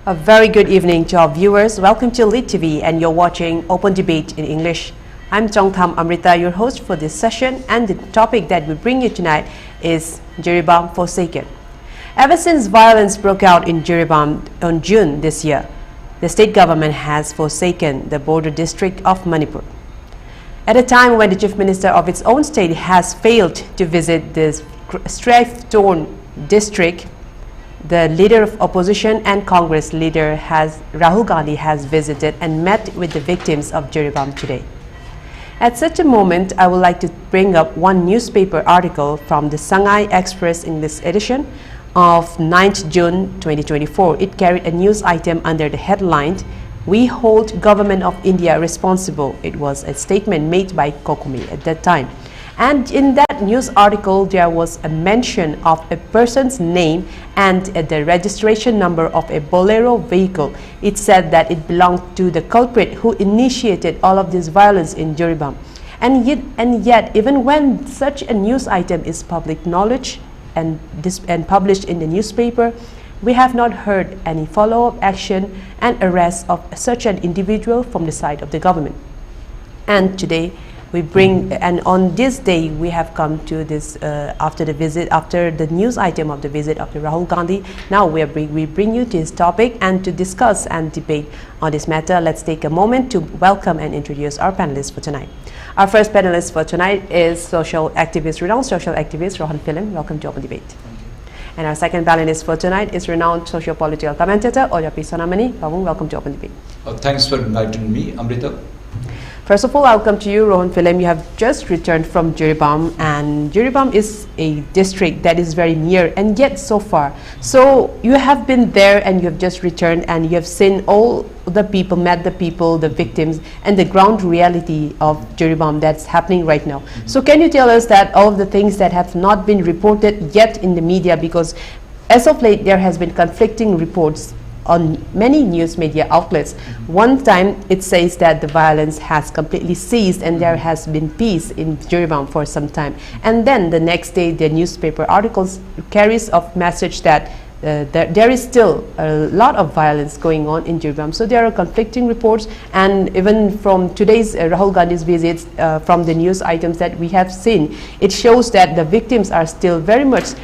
A very good evening to our viewers. Welcome to ELITETV and you're watching Open Debate in English. I'm Chongtham Amrita, your host for this session, and the topic that we bring you tonight is Jiribam forsaken. Ever since violence broke out in Jiribam on June this year, the state government has forsaken the border district of Manipur. At a time when the chief minister of its own state has failed to visit this strife-torn district, the leader of opposition and Congress leader Rahul Gandhi has visited and met with the victims of Jiribam today. At such a moment, I would like to bring up one newspaper article from the Shanghai Express English edition of 9th June 2024. It carried a news item under the headline, "We hold Government of India responsible." It was a statement made by Kokumi at that time. And in that news article, there was a mention of a person's name and the registration number of a Bolero vehicle. It said that it belonged to the culprit who initiated all of this violence in Jiribam. And yet, even when such a news item is public knowledge and published in the newspaper, we have not heard any follow-up action and arrest of such an individual from the side of the government. And today, on this day, we have come to this after the news item of the visit of the Rahul Gandhi. Now we bring you to this topic and to discuss and debate on this matter. Let's take a moment to welcome and introduce our panelists for tonight. Our first panelist for tonight is renowned social activist Rohan Philem. Welcome to Open Debate. And our second panelist for tonight is renowned socio-political commentator Sonamani. Welcome to Open Debate. Thanks for inviting me, Amrita. First of all, I'll come to you, Rohan Philem. You have just returned from Jiribam, and Jiribam is a district that is very near and yet so far. So you have been there and you have just returned and you have seen all the people, met the people, the victims, and the ground reality of Jiribam that's happening right now. So can you tell us that all of the things that have not been reported yet in the media, because as of late there has been conflicting reports on many news media outlets. One time it says that the violence has completely ceased and there has been peace in Jiribam for some time, and then the next day the newspaper articles carries a message that there is still a lot of violence going on in Jiribam. So there are conflicting reports, and even from today's Rahul Gandhi's visits, from the news items that we have seen, it shows that the victims are still very much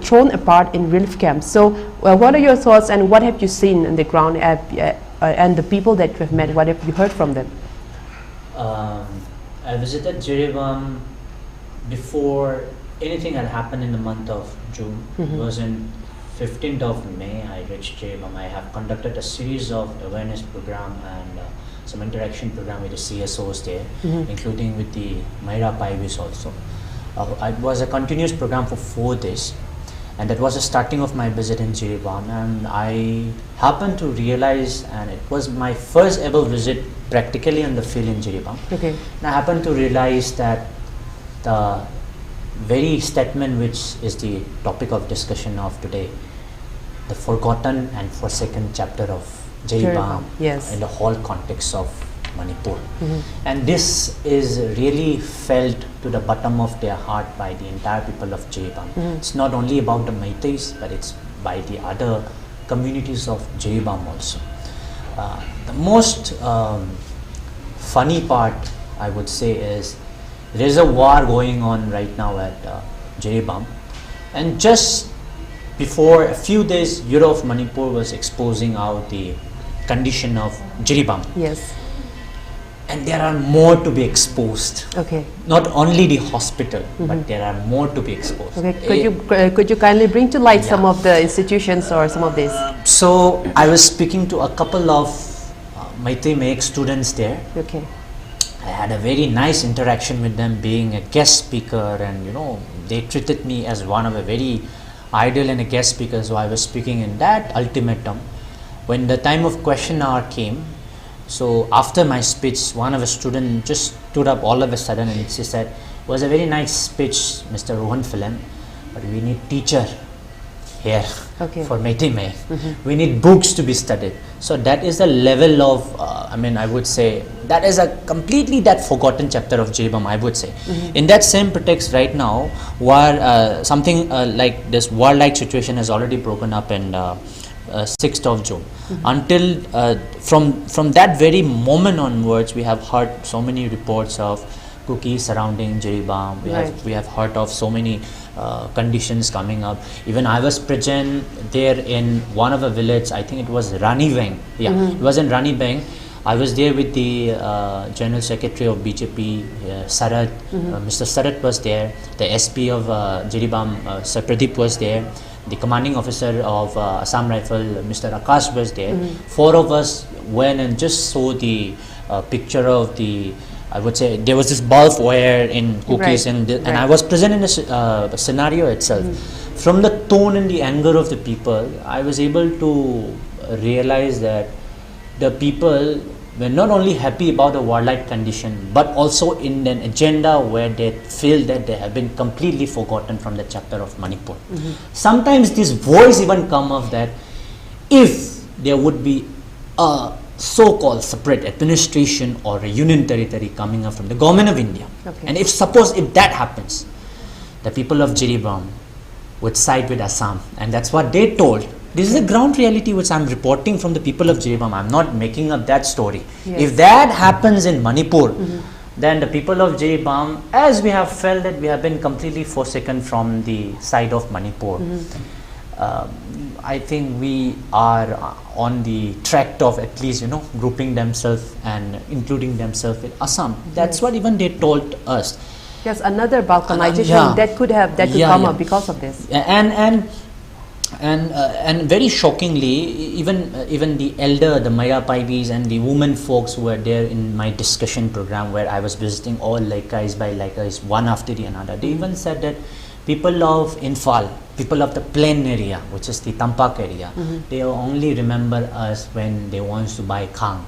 thrown apart in relief camps. So what are your thoughts and what have you seen on the ground and the people that you have met? What have you heard from them? I visited Jiribam before anything had happened in the month of June. It was in 15th of May I reached Jiribam. I have conducted a series of awareness program and some interaction program with the CSOs there, including with the Mahira Paivis also. It was a continuous program for 4 days, and that was the starting of my visit in Jiribam. And I happened to realize, and it was my first ever visit practically on the field in Jiribam. Okay. And I happened to realize that the very statement which is the topic of discussion of today, the forgotten and forsaken chapter of Jiribam, yes, in the whole context of Manipur. And this is really felt to the bottom of their heart by the entire people of Jiribam. It's not only about the Meiteis, but it's by the other communities of Jiribam also. The most funny part, I would say, is there is a war going on right now at Jiribam, and just before a few days, Bureau of Manipur was exposing out the condition of Jiribam. Yes. And there are more to be exposed. Okay. Not only the hospital, but there are more to be exposed. Okay. Could you kindly bring to light some of the institutions or some of this? So I was speaking to a couple of Meitei Mek students there. Okay. I had a very nice interaction with them, being a guest speaker, and they treated me as one of a very ideal and a guest speaker. So I was speaking in that ultimatum. When the time of question hour came, so after my speech, one of the students just stood up all of a sudden and she said, "It was a very nice speech, Mr. Rohan Philem, but we need teacher here for Meitei Mek. We need books to be studied." So that is the level of, I would say, that is a completely that forgotten chapter of Jiribam, I would say. In that same pretext right now, something like this war-like situation has already broken up in 6th of June. Until from that very moment onwards, we have heard so many reports of cookies surrounding Jiribam. We have heard of so many conditions coming up. Even I was present there in one of the village. I think it was Rani Bang. Yeah, it was in Rani Bang. I was there with the General Secretary of BJP, Sarat. Mr. Sarat was there. The SP of Jiribam, Sir Pradeep was there. The commanding officer of Assam Rifle, Mr. Akash was there. 4 of us went and just saw the picture of the, I would say, there was this bulb wire in cookies, and I was present in the scenario itself. From the tone and the anger of the people, I was able to realize that the people were not only happy about the warlike condition, but also in an agenda where they feel that they have been completely forgotten from the chapter of Manipur. Sometimes this voice even come of that if there would be a so-called separate administration or a union territory coming up from the government of India, and if that happens, the people of Jiribam would side with Assam, and that's what they told. This is the ground reality which I'm reporting from the people of Jiribam. I'm not making up that story. If that happens in Manipur, then the people of Jiribam, as we have felt that we have been completely forsaken from the side of Manipur, I think we are on the track of at least, grouping themselves and including themselves with Assam. That's what even they told us. Yes, another balkanization that could come up because of this. And very shockingly, even the elder, the Maya Paibis and the women folks who were there in my discussion program where I was visiting all Laikais by Laikais one after the another, they even said that people of Infal, people of the plain area, which is the Tampak area, they only remember us when they want to buy Khang.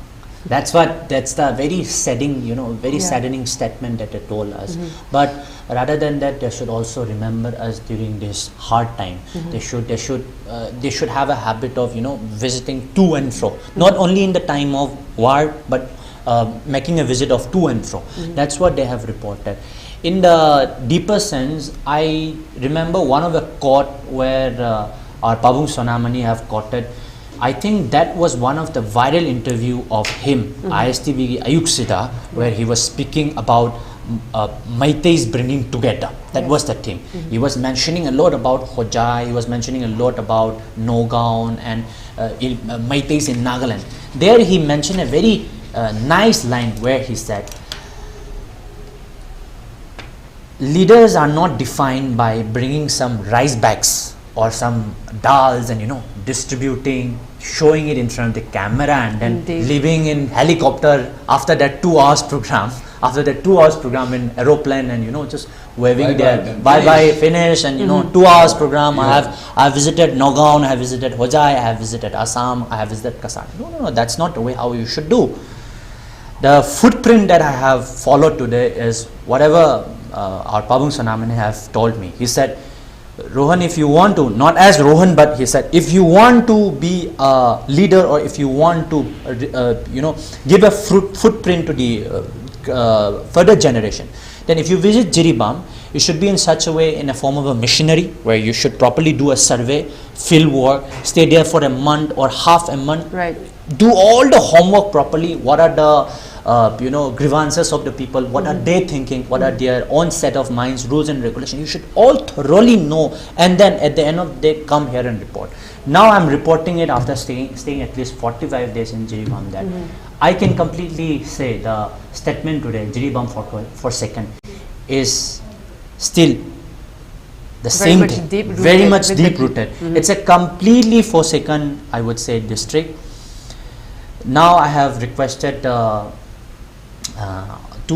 That's the very saddening statement that they told us. But rather than that, they should also remember us during this hard time. They should have a habit of visiting to and fro, not only in the time of war, but making a visit of to and fro. That's what they have reported. In the deeper sense, I remember one of the court where our Pabung Sonamani have quoted. I think that was one of the viral interview of him, ISTV Ayuksida, where he was speaking about Meiteis bringing together. That was the thing. He was mentioning a lot about Hojai, he was mentioning a lot about Nogaon and Meiteis in Nagaland. There he mentioned a very nice line where he said, leaders are not defined by bringing some rice bags or some dals and distributing, showing it in front of the camera and then living in helicopter after that 2 hours program. After that 2 hours program in aeroplane and just waving there, bye finish and 2 hours program. I have visited Nogaon, I have visited Hojai, I have visited Assam, I have visited Kasar. No, that's not the way how you should do. The footprint that I have followed today is whatever our Pabung Sonamani have told me. He said, Rohan, if you want to, not as Rohan, but he said, if you want to be a leader or if you want to, give a footprint to the further generation, then if you visit Jiribam, it should be in such a way in a form of a missionary where you should properly do a survey, field work, stay there for a month or half a month, do all the homework properly. What are the grievances of the people, what are they thinking, what are their own set of minds, rules and regulations. You should all thoroughly know, and then at the end of the day come here and report. Now I'm reporting it after staying at least 45 days in Jiribam that I can completely say the statement today, Jiribam forsaken, is still the same thing, very much deep rooted. It's a completely forsaken, I would say, district. Now I have requested 2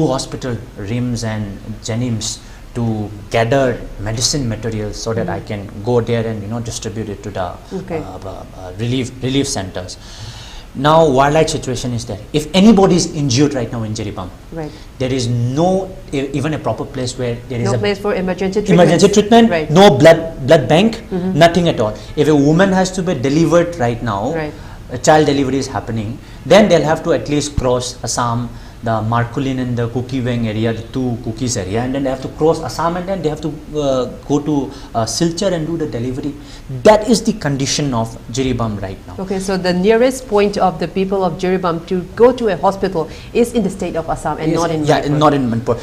hospital RIMS and Jenims to gather medicine materials so that I can go there and distribute it to the relief centers. Now warlike situation is there. If anybody is injured right now in Jiribam, there is no even a proper place where there is no place for emergency treatment, no blood bank, nothing at all. If a woman has to be delivered right now, a child delivery is happening, then they'll have to at least cross Assam, the Markulin and the Kukiweng area, the two cookies area, and then they have to cross Assam, and then they have to go to Silchar and do the delivery. That is the condition of Jiribam right now. Okay, so the nearest point of the people of Jiribam to go to a hospital is in the state of Assam and not in Manipur. Yeah, not in Manipur.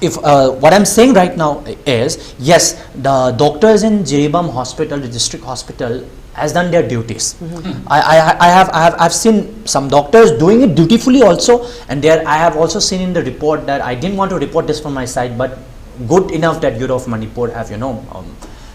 If what I'm saying right now is, yes, the doctors in Jiribam hospital, the district hospital, has done their duties. I've seen some doctors doing it dutifully also, and there I have also seen in the report that I didn't want to report this from my side, but good enough that Bureau of Manipur have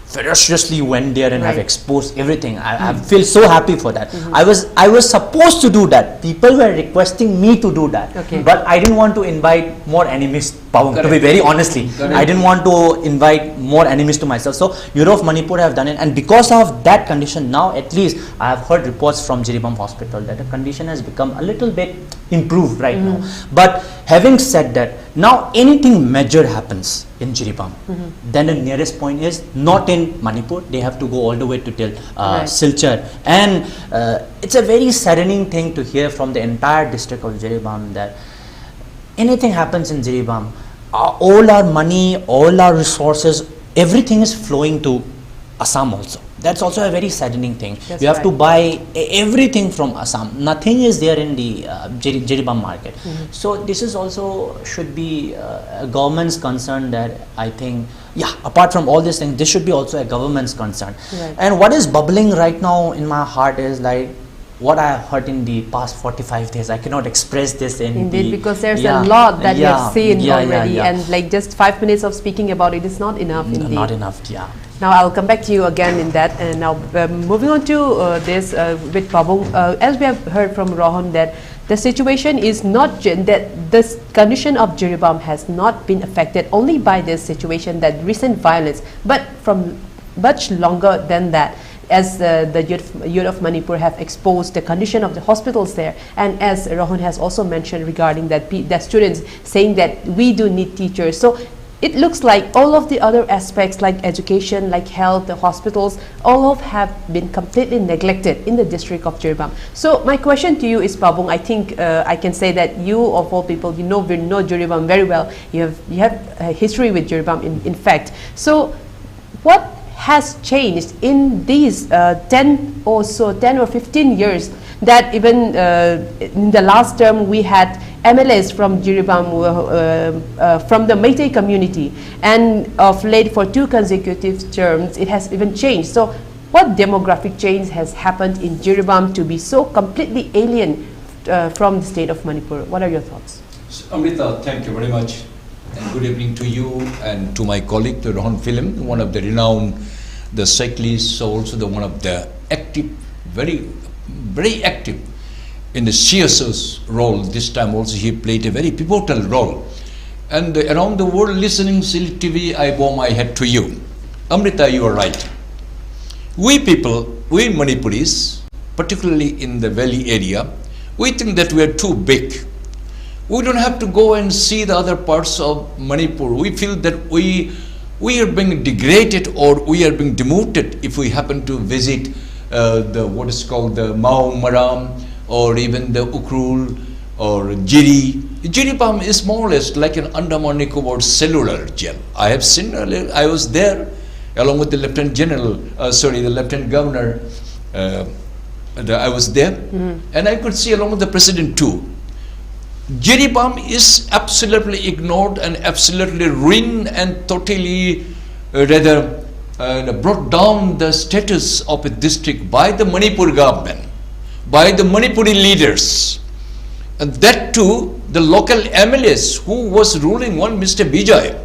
ferociously went there and have exposed everything. I feel so happy for that. I was supposed to do that. People were requesting me to do that, but I didn't want to invite more enemies. To be very honestly, I didn't want to invite more enemies to myself. So Bureau of Manipur have done it, and because of that condition, now at least I have heard reports from Jiribam hospital that the condition has become a little bit improved right now. But having said that, now anything major happens in Jiribam, then the nearest point is not in Manipur. They have to go all the way to till Silchar, and it's a very saddening thing to hear from the entire district of Jiribam that anything happens in Jiribam, all our money, all our resources, everything is flowing to Assam also. That's also a very saddening thing. You have to buy everything from Assam. Nothing is there in the Jiribam market. So this is also should be a government's concern, that I think, apart from all these things, this should be also a government's concern. And what is bubbling right now in my heart is like what I have heard in the past 45 days. I cannot express this in because there's a lot that you have seen already, and like just 5 minutes of speaking about it is not enough. Not enough, Now I'll come back to you again in that, and now moving on to this with Pabung. As we have heard from Rohan, that the situation is not that this condition of Jiribam has not been affected only by this situation, that recent violence, but from much longer than that, as the youth of Manipur have exposed the condition of the hospitals there, and as Rohan has also mentioned regarding that students saying that we do need teachers. So it looks like all of the other aspects like education, like health, the hospitals, all of have been completely neglected in the district of Jiribam. So my question to you is, Pabung, I think I can say that you of all people, we know Jiribam very well. You have a history with Jiribam in fact. So what has changed in these 10 or 15 years, that even in the last term we had MLAs from Jiribam from the Meitei community, and of late for 2 consecutive terms it has even changed. So what demographic change has happened in Jiribam to be so completely alien from the state of Manipur? What are your thoughts? Amrita, thank you very much, and good evening to you and to my colleague, Rohan Philem, one of the renowned cyclists, also one of the active, very active in the CSO's role. This time also he played a very pivotal role. And around the world listening ELITETV, I bow my head to you. Amrita, you are right. We Manipuris, particularly in the valley area, we think that we are too big. We don't have to go and see the other parts of Manipur. We feel that we are being degraded or we are being demoted if we happen to visit what is called the Mao Maram, or even the Ukrul or Jiribam is more or less like an Andaman Nicobar cellular jail. I have seen, I was there along with the Lieutenant Governor. I was there, and I could see along with the President too. Jiribam is absolutely ignored and absolutely ruined and totally brought down the status of a district by the Manipur government, by the Manipuri leaders, and that too the local MLAs who was ruling, one Mr. Bijay.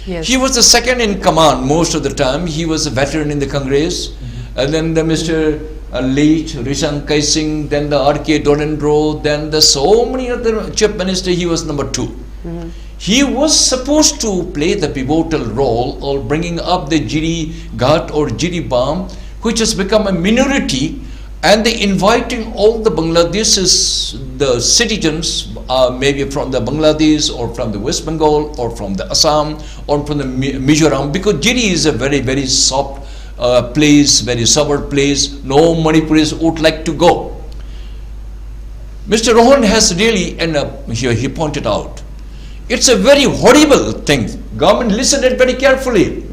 Yes. He was the second in command most of the time. He was a veteran in the Congress, and then the Mr. Late Rishan Kai Singh, then the R.K. Dorendro, then the so many other chief minister. He was number 2. He was supposed to play the pivotal role of bringing up the Jiri Ghat or Jiribam, which has become a minority, and they inviting all the Bangladeshis, the citizens, maybe from the Bangladesh or from the West Bengal or from the Assam or from the Mizoram, because Jiri is a very, very soft place, very sober place. No Manipuris would like to go. Mr. Rohan has really, and he pointed out, it's a very horrible thing. Government listened it very carefully.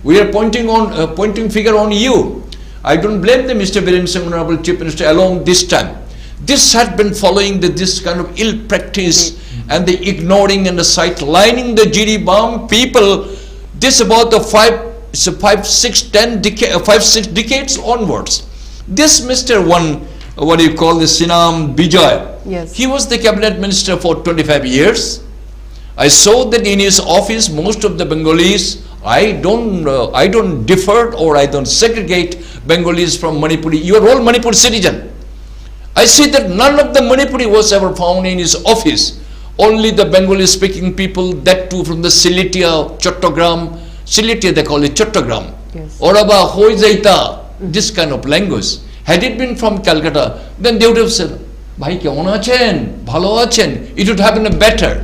We are pointing finger on you. I don't blame the Mr. Viren Singh, Honorable Chief Minister, along this time. This had been following this kind of ill practice and the ignoring and the sidelining the Jiribam people. This about the 5-6 decades onwards. This Mr. What do you call this, Sinam Bijay? Yes. He was the cabinet minister for 25 years. I saw that in his office, most of the Bengalis, I don't differ or I don't segregate Bengalis from Manipuri. You are all Manipur citizen. I see that none of the Manipuri was ever found in his office. Only the Bengali speaking people, that too from the Siletia, Chattogram, Siletia they call it Chattogram. Yes. Oraba, Hoizaita, this kind of language. Had it been from Calcutta, then they would have said, Bhai kemon achen, bhalo achen. It would have been better.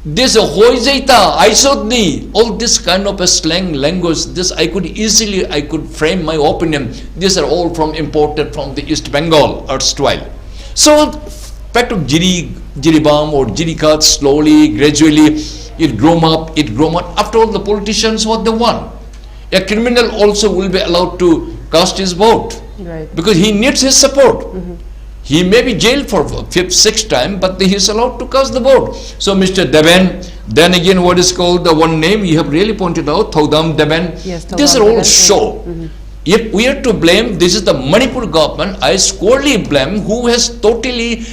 This Hoizaita, Aisodni, all this kind of a slang language, this I could frame my opinion. These are all imported from the East Bengal erstwhile. So, fact of Jiribam or Jirikat, slowly, gradually, it grew up. After all, the politicians were the one. A criminal also will be allowed to cast his vote. Right. Because he needs his support. He may be jailed for 5th, 6th time, but he is allowed to cast the vote. So Mr. Deven, then again what is called the one name you have really pointed out, Thodam Deven. Yes, These are all show. If we are to blame, this is the Manipur government, I squarely blame, who has totally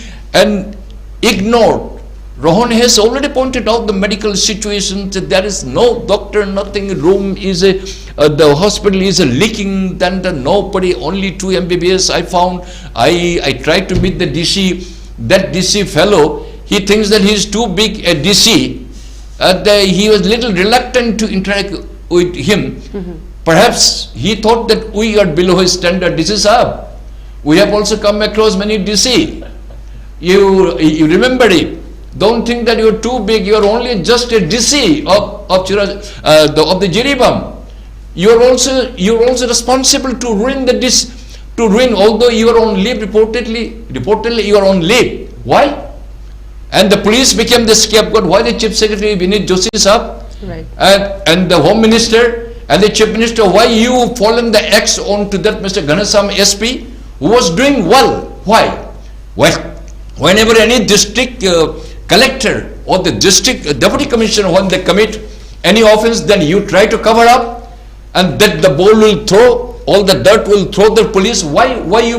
ignored. Rohan has already pointed out the medical situation, that there is no doctor, nothing, room is the hospital is leaking, then nobody, only 2 MBBS I found. I tried to meet the DC, that DC fellow, he thinks that he is too big a DC, he was little reluctant to interact with him. Perhaps he thought that we are below his standard. This is up. We have also come across many DC. You remember it. Don't think that you are too big. You are only just a DC of the Jiribam. You are also responsible to ruin although you are on leave, reportedly you are on leave. Why? And the police became the scapegoat. Why the Chief Secretary Vinit Joshi sahab, right, and the Home Minister and the Chief Minister, why you fallen the axe on to that Mr. Ghanasam SP who was doing well? Why? Well, whenever any district collector or the district deputy commissioner, when they commit any offense, then you try to cover up, and that the ball will throw, all the dirt will throw the police. Why you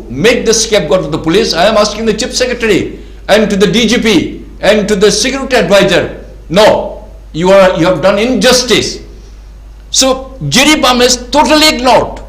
make the scapegoat of the police? I am asking the Chief Secretary and to the DGP and to the security advisor. No, you have done injustice. So Jiribam is totally ignored.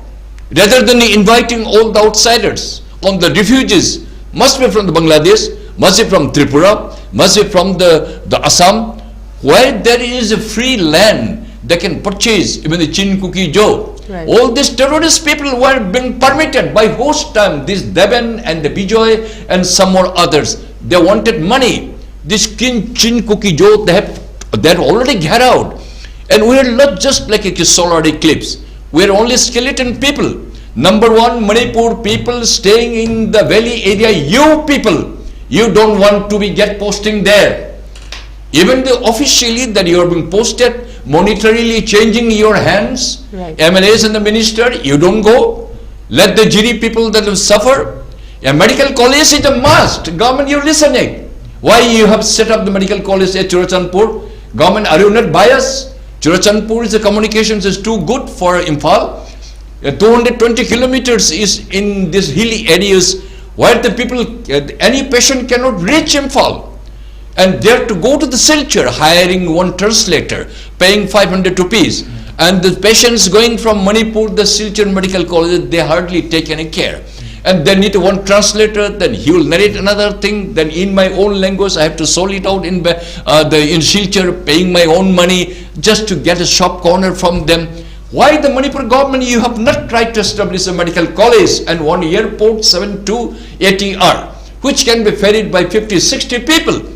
Rather than inviting all the outsiders on the refugees, must be from the Bangladesh, must be from Tripura, must be from the Assam, where there is a free land they can purchase, even the Chin Cookie Joe. Right. All these terrorist people were being permitted by host time, this Deven and the Bijoy and some more others. They wanted money. This Chin Cookie Joe, they're already get out. And we are not just like a solar eclipse. We are only skeleton people. Number one, Manipur people staying in the valley area, you people, you don't want to get posting there. Even officially that you are being posted, monetarily changing your hands, right, MLAs and the minister, you don't go. Let the Jiri people that will suffer. A medical college is a must. Government, you're listening. Why you have set up the medical college at Churachandpur? Government, are you not biased? Churachandpur is the communications is too good for Imphal. 220 kilometers is in these hilly areas where the people, any patient cannot reach Imphal. And they have to go to the Silchar, hiring one translator, paying 500 rupees. And the patients going from Manipur, the Silchar Medical College, they hardly take any care. And they need one translator, then he will narrate another thing, then in my own language, I have to solve it out in Silchar, paying my own money just to get a shop corner from them. Why the Manipur government, you have not tried to establish a medical college and one airport 72 ATR, which can be ferried by 50-60 people.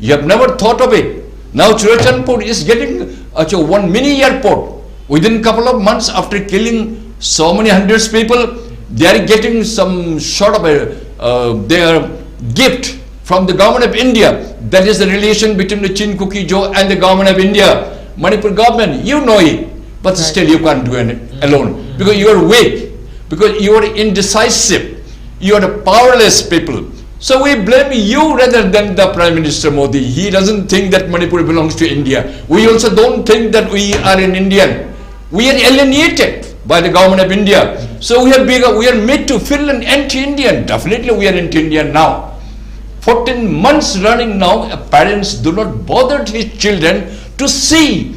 You have never thought of it. Now Churachandpur is getting one mini airport. Within a couple of months after killing so many hundreds of people, they are getting some sort of a their gift from the government of India. That is the relation between the Chin Cookie Joe and the government of India. Manipur government, you know it, but still you can't do it alone, because you are weak, because you are indecisive, you are the powerless people. So we blame you rather than the Prime Minister Modi. He doesn't think that Manipur belongs to India. We also don't think that we are an Indian. We are alienated by the government of India. So we are made to feel an anti-Indian. Definitely we are anti-Indian now. 14 months running now, parents do not bother his children to see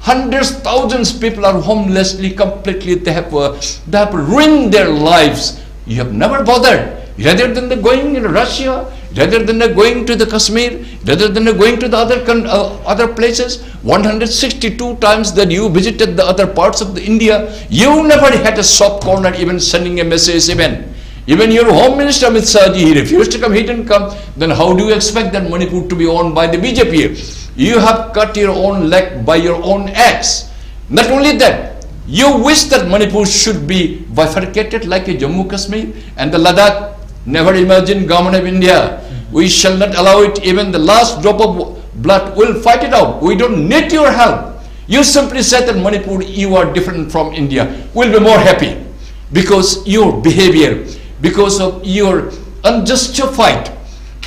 hundreds, thousands people are homelessly completely. They have ruined their lives. You have never bothered. Rather than going in Russia, rather than going to the Kashmir, rather than going to the other places, 162 times that you visited the other parts of the India, you never had a soft corner even sending a message even. Even your Home Minister Amit Shah, he refused to come, he didn't come. Then how do you expect that Manipur to be owned by the BJP? You have cut your own leg by your own axe. Not only that, you wish that Manipur should be bifurcated like a Jammu Kashmir and the Ladakh. Never imagine government of India. We shall not allow it. Even the last drop of blood, we'll fight it out. We don't need your help. You simply said that Manipur, you are different from India. We'll be more happy because your behavior, because of your unjustified,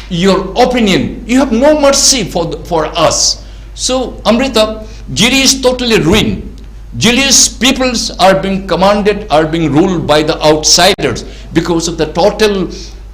your opinion, you have no mercy for us. So Amrita, Jiri is totally ruined. Jiri's peoples are being commanded, are being ruled by the outsiders because of the total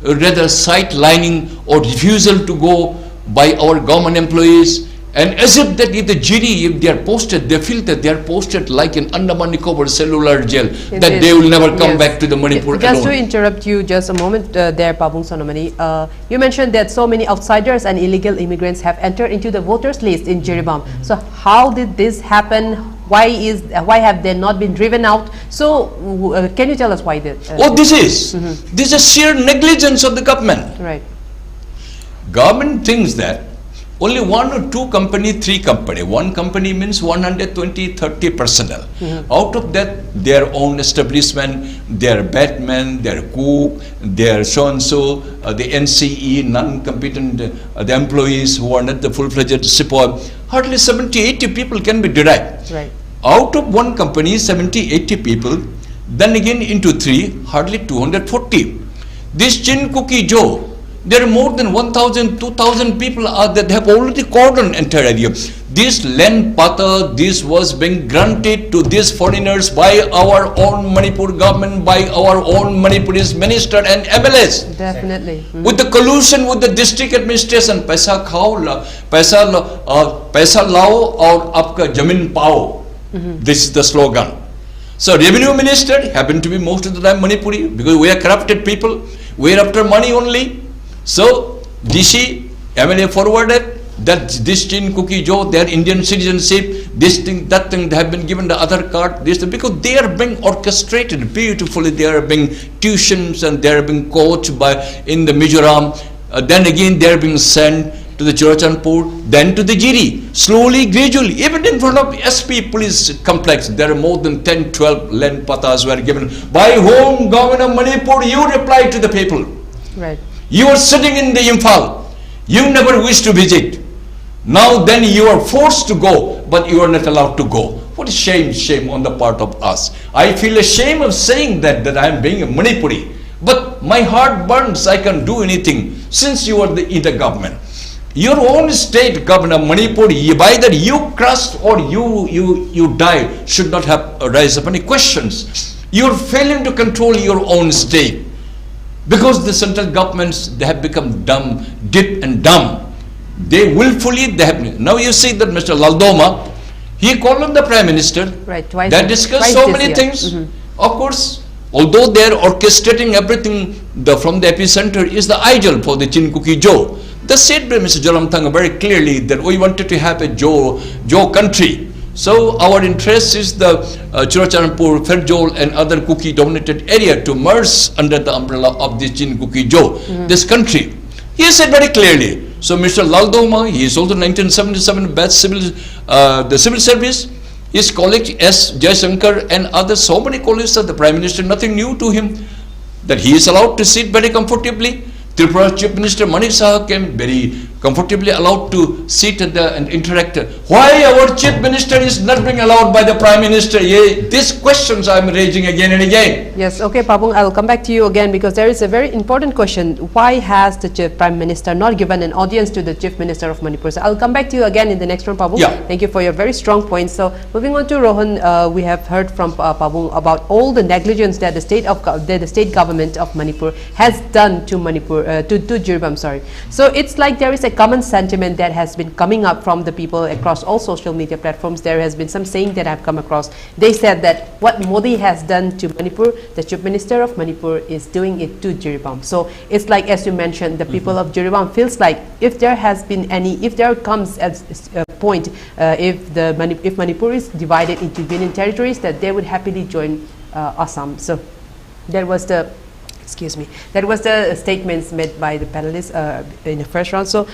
rather sidelining or refusal to go by our government employees. And as if that if the Jiri, if they are posted, they feel that they are posted like in Andaman Nicobar cellular jail, that they will never come back to the Manipur Just alone. to interrupt you just a moment there, Pabung Sonamani, you mentioned that so many outsiders and illegal immigrants have entered into the voters list in Jiribam. So how did this happen? Why have they not been driven out? So can you tell us why that? This is sheer negligence of the government. Right. Government thinks that only 1 or 2 company, 3 company. 1 company means 120, 30 personnel. Out of that, their own establishment, their batman, their cook, their so-and-so, the NCE, non-competent, the employees who are not the full-fledged support, hardly 70, 80 people can be derived. Right. Out of 1 company, 70, 80 people, then again into 3, hardly 240. This Chin Cookie Joe, there are more than 1,000, 2,000 people that have already cordoned entire area. This land pata, this was being granted to these foreigners by our own Manipur government, by our own Manipurese minister and MLS. Definitely. With the collusion with the district administration, paisa khao, paisa lao aur aapka jamin pao. This is the slogan. So revenue minister happened to be most of the time Manipuri, because we are corrupted people. We are after money only. So DC, MLA forwarded that this Chin Cookie Joe, their Indian citizenship, this thing, that thing, they have been given the other card, this thing, because they are being orchestrated beautifully. They are being tuitions and they are being coached in the Mizoram. Then again they are being sent to the Churachandpur, then to the Jiri. Slowly, gradually, even in front of SP police complex, there are more than 10, 12 land patas were given. By whom, government of Manipur, you reply to the people. Right. You are sitting in the Imphal. You never wish to visit. Now then you are forced to go, but you are not allowed to go. What a shame on the part of us. I feel ashamed of saying that I am being a Manipuri. But my heart burns, I can't do anything since you are the government. Your own state governor, Manipur, either you crushed or you died, should not have raised up any questions. You are failing to control your own state. Because the central governments, they have become dumb, deaf and dumb. They willfully, they have. Now you see that Mr. Laldoma, he called on the Prime Minister. Right, twice. They discussed so many things. Of course, although they are orchestrating everything from the epicenter is the ideal for the Chin Cookie Joe. They said by Mr. Jalamthanga very clearly that we wanted to have a Joe country. So our interest is the Churachandpur, Ferjol and other cookie dominated area to merge under the umbrella of the Chin Cookie Joe, this country. He said very clearly. So Mr. Laldoma, he is also 1977 batch the civil service. His colleague S. Jaishankar and others, so many colleagues of the Prime Minister, nothing new to him. that he is allowed to sit very comfortably. Tripura Chief Minister Manik Saha came very comfortably allowed to sit and interact. Why our Chief Minister is not being allowed by the Prime Minister? Yeah, these questions I am raising again and again. Yes, okay, Pabung, I will come back to you again because there is a very important question. Why has the Prime Minister not given an audience to the Chief Minister of Manipur? So I'll come back to you again in the next round, Pabung. Yeah. Thank you for your very strong points. So moving on to Rohan, we have heard from Pabung about all the negligence that the state government of Manipur has done to Manipur, to Jiribam, sorry. So it's like there is a common sentiment that has been coming up from the people across all social media platforms. There has been some saying that I've come across. They said that what Modi has done to Manipur, the Chief Minister of Manipur is doing it to Jiribam. So it's like, as you mentioned, the people of Jiribam feels like if there has been if there comes as a point, if Manipur is divided into union territories, that they would happily join Assam. So that was the statements made by the panelists in the first round. So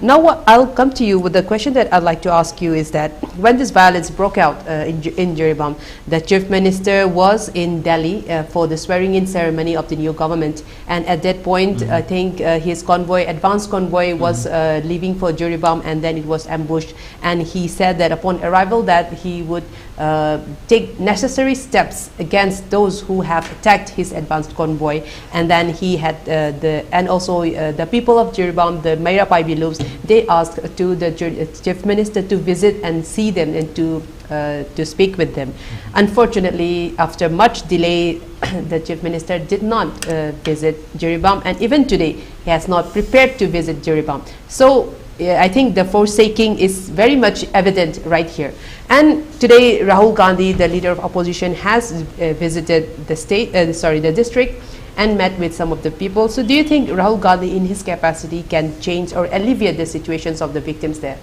now I'll come to you with the question that I'd like to ask you is that when this violence broke out in Jiribam, the Chief Minister was in Delhi for the swearing-in ceremony of the new government, and at that point I think his advance convoy was leaving for Jiribam, and then it was ambushed, and he said that upon arrival that he would take necessary steps against those who have attacked his advanced convoy, and then he had the people of Jiribam, the Meira Paibi Loops, they asked to the Chief Minister to visit and see them and to speak with them. Unfortunately, after much delay, the Chief Minister did not visit Jiribam, and even today he has not prepared to visit Jiribam. So I think the forsaking is very much evident right here. And today Rahul Gandhi, the leader of opposition, has visited the district and met with some of the people. So do you think Rahul Gandhi in his capacity can change or alleviate the situations of the victims there?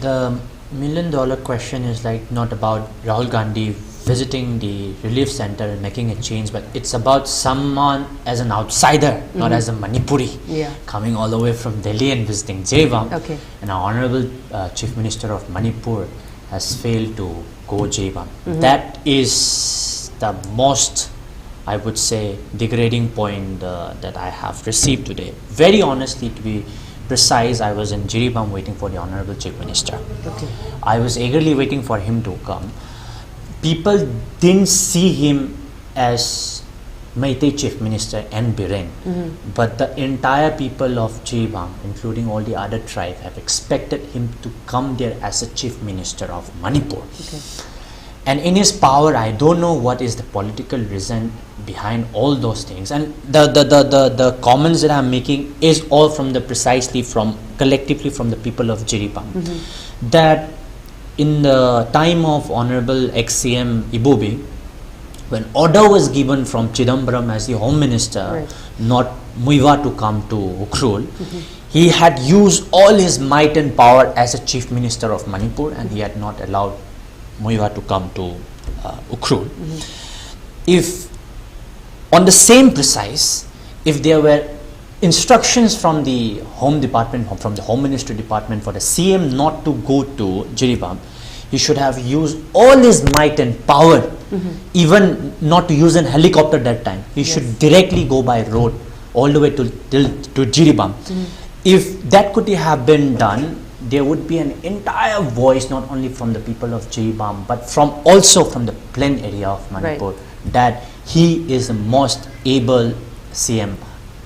The million-dollar question is like not about Rahul Gandhi visiting the relief center and making a change, but it's about someone as an outsider, not as a Manipuri, coming all the way from Delhi and visiting Jiribam. Okay. And our Honorable Chief Minister of Manipur has failed to go Jiribam. That is the most, I would say, degrading point that I have received today. Very honestly, to be precise, I was in Jiribam waiting for the Honorable Chief Minister. Okay. I was eagerly waiting for him to come. People didn't see him as Meitei Chief Minister and Biren, but the entire people of Jiribam, including all the other tribes, have expected him to come there as a Chief Minister of Manipur. Okay. And in his power, I don't know what is the political reason behind all those things. And the comments that I'm making is all from collectively from the people of Jiribam. That in the time of Honorable ex-CM Ibobi, when order was given from Chidambaram as the Home Minister, not Muiva to come to Ukhrul, he had used all his might and power as a Chief Minister of Manipur, and he had not allowed Muiva to come to Ukhrul. If on the same precise, if there were instructions from the Home Department, from the Home Ministry Department for the CM not to go to Jiribam, he should have used all his might and power, even not to use an helicopter that time. He should directly go by road all the way to Jiribam. If that could have been done, there would be an entire voice not only from the people of Jiribam but also from the plain area of Manipur, that he is the most able CM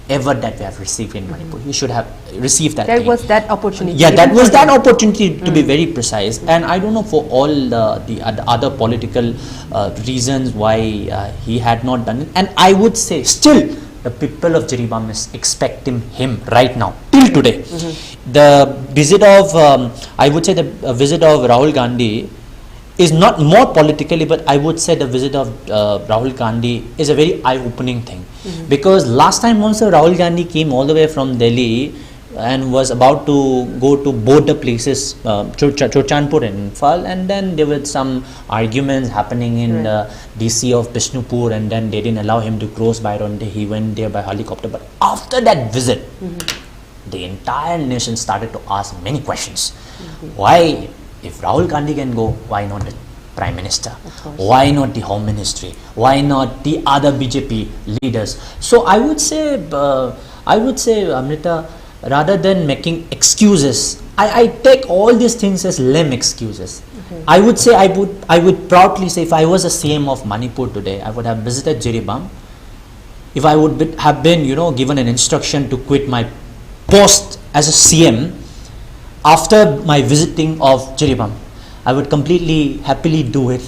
ever that we have received in Manipur. He should have received that. There was that opportunity. Yeah, that was that opportunity, to be very precise. And I don't know for all the other political reasons why he had not done it. And I would say still the people of Jiribam is expecting him right now, till today. The visit of, I would say the visit of Rahul Gandhi is not more politically, but I would say the visit of Rahul Gandhi is a very eye-opening thing. Because last time also Rahul Gandhi came all the way from Delhi and was about to go to both the places, Chochanpur and Infal, and then there were some arguments happening in the DC of Bishnupur, and then they didn't allow him to cross by road. He went there by helicopter. But after that visit, the entire nation started to ask many questions. Why, if Rahul Gandhi can go, why not the Prime Minister? Why not the Home Ministry? Why not the other BJP leaders? So I would say, Amrita, rather than making excuses, I take all these things as lame excuses. I would say, I would proudly say, if I was a CM of Manipur today, I would have visited Jiribam. If I would have been, given an instruction to quit my post as a CM after my visiting of Jiribam, I would completely happily do it,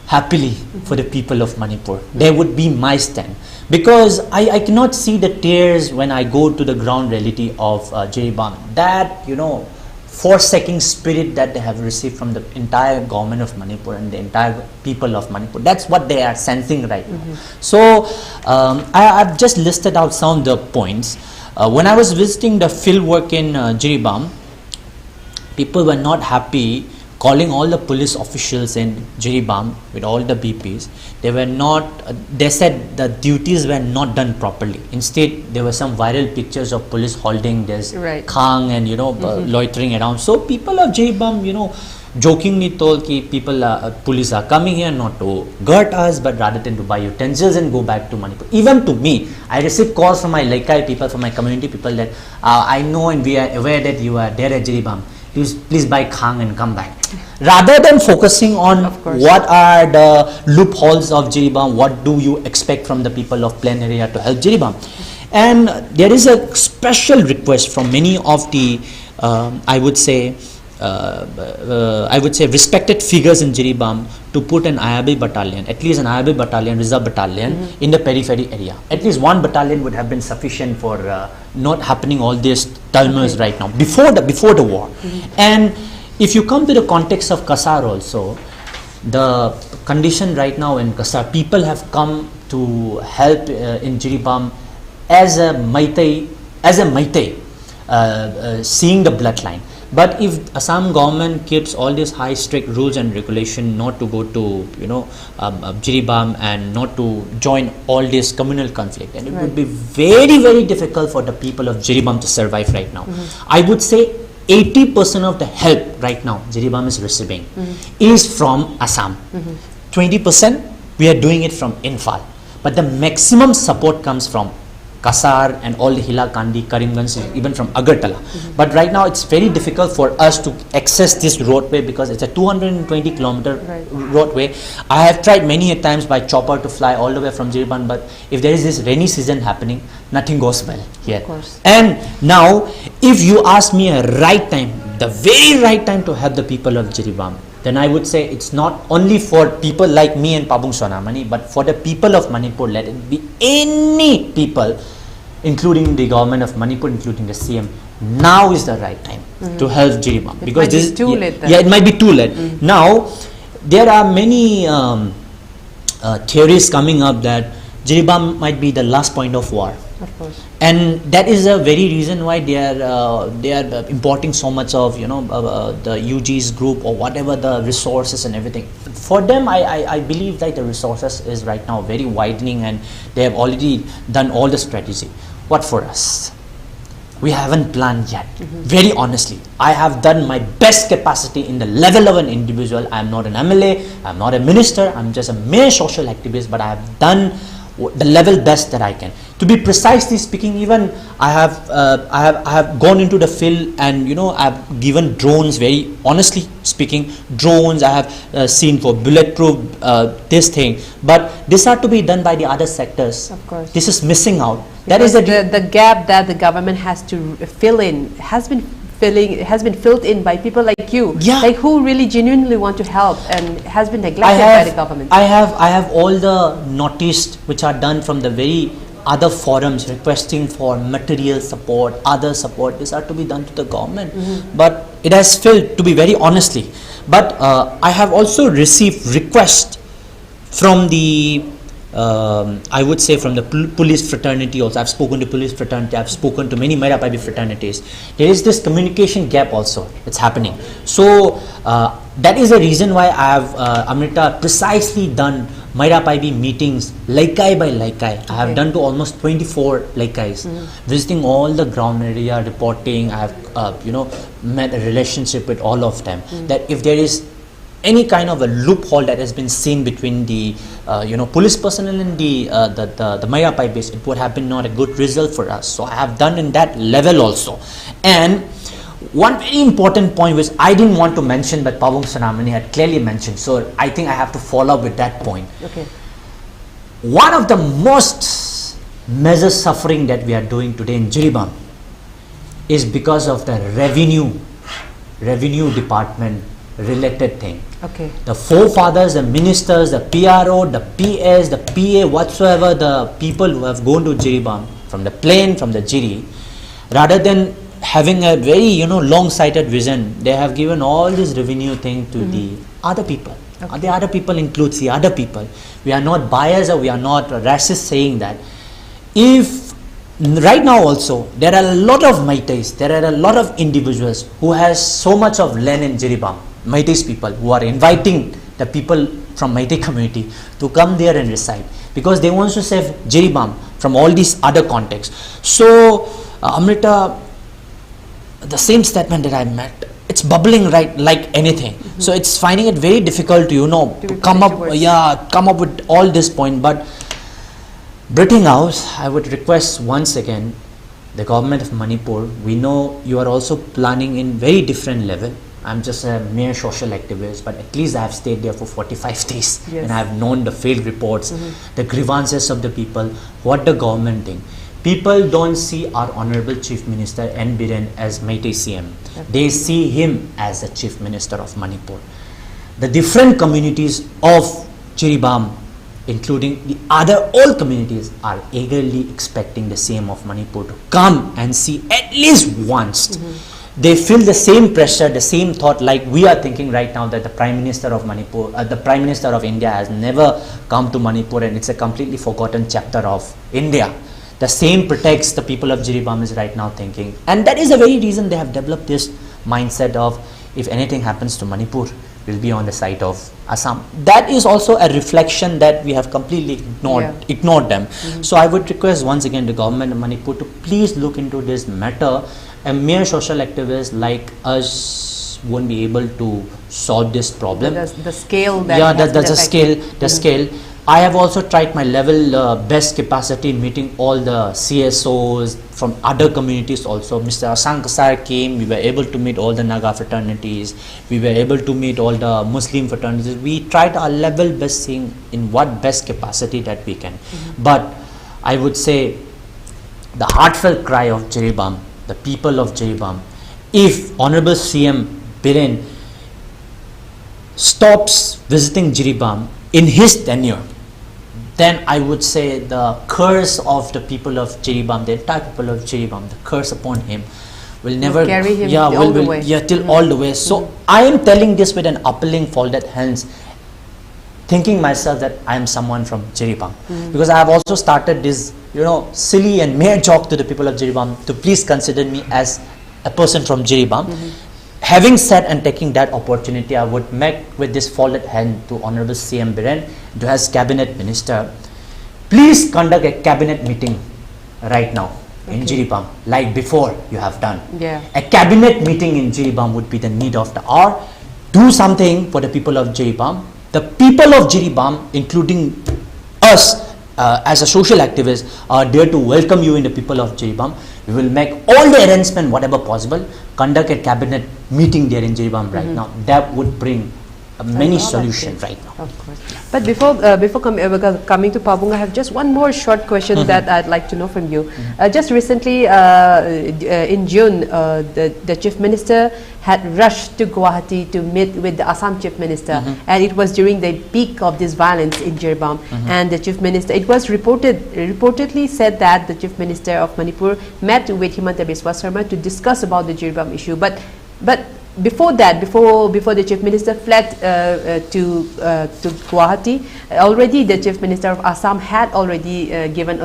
happily for the people of Manipur. They would be my stand, because I cannot see the tears when I go to the ground reality of Jiribam. That forsaking spirit that they have received from the entire government of Manipur and the entire people of Manipur. That's what they are sensing right now. So I've just listed out some of the points. When I was visiting the field work in Jiribam, people were not happy, calling all the police officials in Jiribam with all the BPs. They were not, they said the duties were not done properly. Instead, there were some viral pictures of police holding this khang and, loitering around. So people of Jiribam, jokingly told that people, police are coming here not to guard us, but rather than to buy utensils and go back to Manipur. Even to me, I received calls from my Laikai people, from my community people that I know and we are aware that you are there at Jiribam. Please buy khang and come back. Rather than focusing on what are the loopholes of Jiribam, what do you expect from the people of plain area to help Jiribam? And there is a special request from many of the, I would say respected figures in Jiribam to put an IRB battalion, at least an IRB battalion, reserve battalion in the periphery area. At least one battalion would have been sufficient for not happening all these turmoils right now, before the war. And if you come to the context of Kasar also, the condition right now in Kasar, people have come to help in Jiribam as a Maitai, seeing the bloodline. But if Assam government keeps all these high strict rules and regulation not to go to Jiribam and not to join all this communal conflict, and it would be very, very difficult for the people of Jiribam to survive right now. I would say 80% of the help right now Jiribam is receiving is from Assam. 20% we are doing it from Infal, but the maximum support comes from Kasar and all the Hilakandi, Karimganj, even from Agartala. But right now it's very difficult for us to access this roadway because it's a 220 kilometer roadway. I have tried many a times by chopper to fly all the way from Jiribam, but if there is this rainy season happening, nothing goes well here. And now, if you ask me a right time, the very right time to help the people of Jiribam, then I would say it's not only for people like me and Pabung Sonamani, but for the people of Manipur. Let it be any people, including the government of Manipur, including the CM. Now is the right time to help Jiribam, because this is too late. It might be too late. Now there are many theories coming up that Jiribam might be the last point of war. Of course. And that is a very reason why they are importing so much of the UG's group or whatever the resources and everything. For them, I believe that the resources is right now very widening and they have already done all the strategy. What for us? We haven't planned yet. Very honestly, I have done my best capacity in the level of an individual. I am not an MLA, I am not a minister, I am just a mere social activist, but I have done the level best that I can. To be precisely speaking, even I have gone into the field and I have given drones. Very honestly speaking, drones I have seen for bulletproof this thing, but this are to be done by the other sectors. Of course, this is missing out. Because that is the gap that the government has to fill in has been filled in by people like you, like who really genuinely want to help and has been neglected by the government. I have all the noticed which are done from the very other forums requesting for material support, other support. These are to be done to the government, but it has failed, to be very honestly. But I have also received requests from the I would say from the police fraternity also. I've spoken to police fraternity, I've spoken to many Maira Paibi fraternities. There is this communication gap also, it's happening. So that is the reason why I have Amrita precisely done Maira Paibi meetings Laikai by Laikai. I have done to almost 24 Laikais, visiting all the ground area, reporting. I have met a relationship with all of them, that if there is any kind of a loophole that has been seen between the police personnel and the Maya Pai base, it would have been not a good result for us. So I have done in that level also. And one very important point which I didn't want to mention, but Pawung Sonamani had clearly mentioned, so I think I have to follow up with that point. Okay. One of the most major suffering that we are doing today in Jiribam is because of the revenue department related thing. Okay. The forefathers, the ministers, the PRO, the PS, the PA, whatsoever, the people who have gone to Jiribam from the plane, from the Jiri, rather than having a very long-sighted vision, they have given all this revenue thing to the other people. Okay. The other people includes the other people. We are not biased or we are not racist saying that. If right now also there are a lot of Meiteis, there are a lot of individuals who has so much of land in Jiribam, Meiteis people who are inviting the people from Meitei community to come there and reside because they want to save Jiribam from all these other contexts. So Amrita, the same statement that I met, it's bubbling right like anything. So it's finding it very difficult to come up with all this point. But Britain House, I would request once again the government of Manipur. We know you are also planning in very different level. I'm just a mere social activist, but at least I have stayed there for 45 days and I have known the failed reports, the grievances of the people, what the government think. People don't see our Honorable Chief Minister N. Biren as Meitei CM. They see him as the Chief Minister of Manipur. The different communities of Jiribam, including the other all communities, are eagerly expecting the CM of Manipur to come and see at least once. They feel the same pressure, the same thought like we are thinking right now, that the Prime Minister of Manipur, the Prime Minister of India has never come to Manipur and it's a completely forgotten chapter of India. The same protects the people of Jiribam is right now thinking. And that is the very reason they have developed this mindset of if anything happens to Manipur, we'll be on the side of Assam. That is also a reflection that we have completely ignored them. So I would request once again the government of Manipur to please look into this matter. A mere social activist like us won't be able to solve this problem. The scale that that's the scale. I have also tried my level best capacity meeting all the CSOs from other communities also. Mr. Asankasar came, we were able to meet all the Naga fraternities, we were able to meet all the Muslim fraternities. We tried our level best thing in what best capacity that we can. But I would say the heartfelt cry of Jiribam, the people of Jiribam, if Honorable CM Biren stops visiting Jiribam in his tenure, then I would say the curse of the people of Jiribam, the entire people of Jiribam, the curse upon him will never carry him all the way. Till all the way. So I am telling this with an upling folded hands, thinking myself that I am someone from Jiribam, because I have also started this silly and mere joke to the people of Jiribam to please consider me as a person from Jiribam. Having said and taking that opportunity, I would make with this folded hand to Honorable CM Biren, to his cabinet minister, please conduct a cabinet meeting right now in Jiribam, like before you have done. A cabinet meeting in Jiribam would be the need of the hour. Do something for the people of Jiribam. The people of Jiribam, including us as a social activist, are there to welcome you in the people of Jiribam. We will make all the arrangement whatever possible, conduct a cabinet meeting there in Jiribam right now. That would bring many solutions right now. Of course. But before coming to Pawung, I have just one more short question that I'd like to know from you. Just recently, in June, the Chief Minister had rushed to Guwahati to meet with the Assam Chief Minister, and it was during the peak of this violence in Jiribam. And the Chief Minister, it was reportedly said that the Chief Minister of Manipur met with Himanta Biswa Sarma to discuss about the Jiribam issue. But before that, before the Chief Minister fled to Guwahati, already the Chief Minister of Assam had already given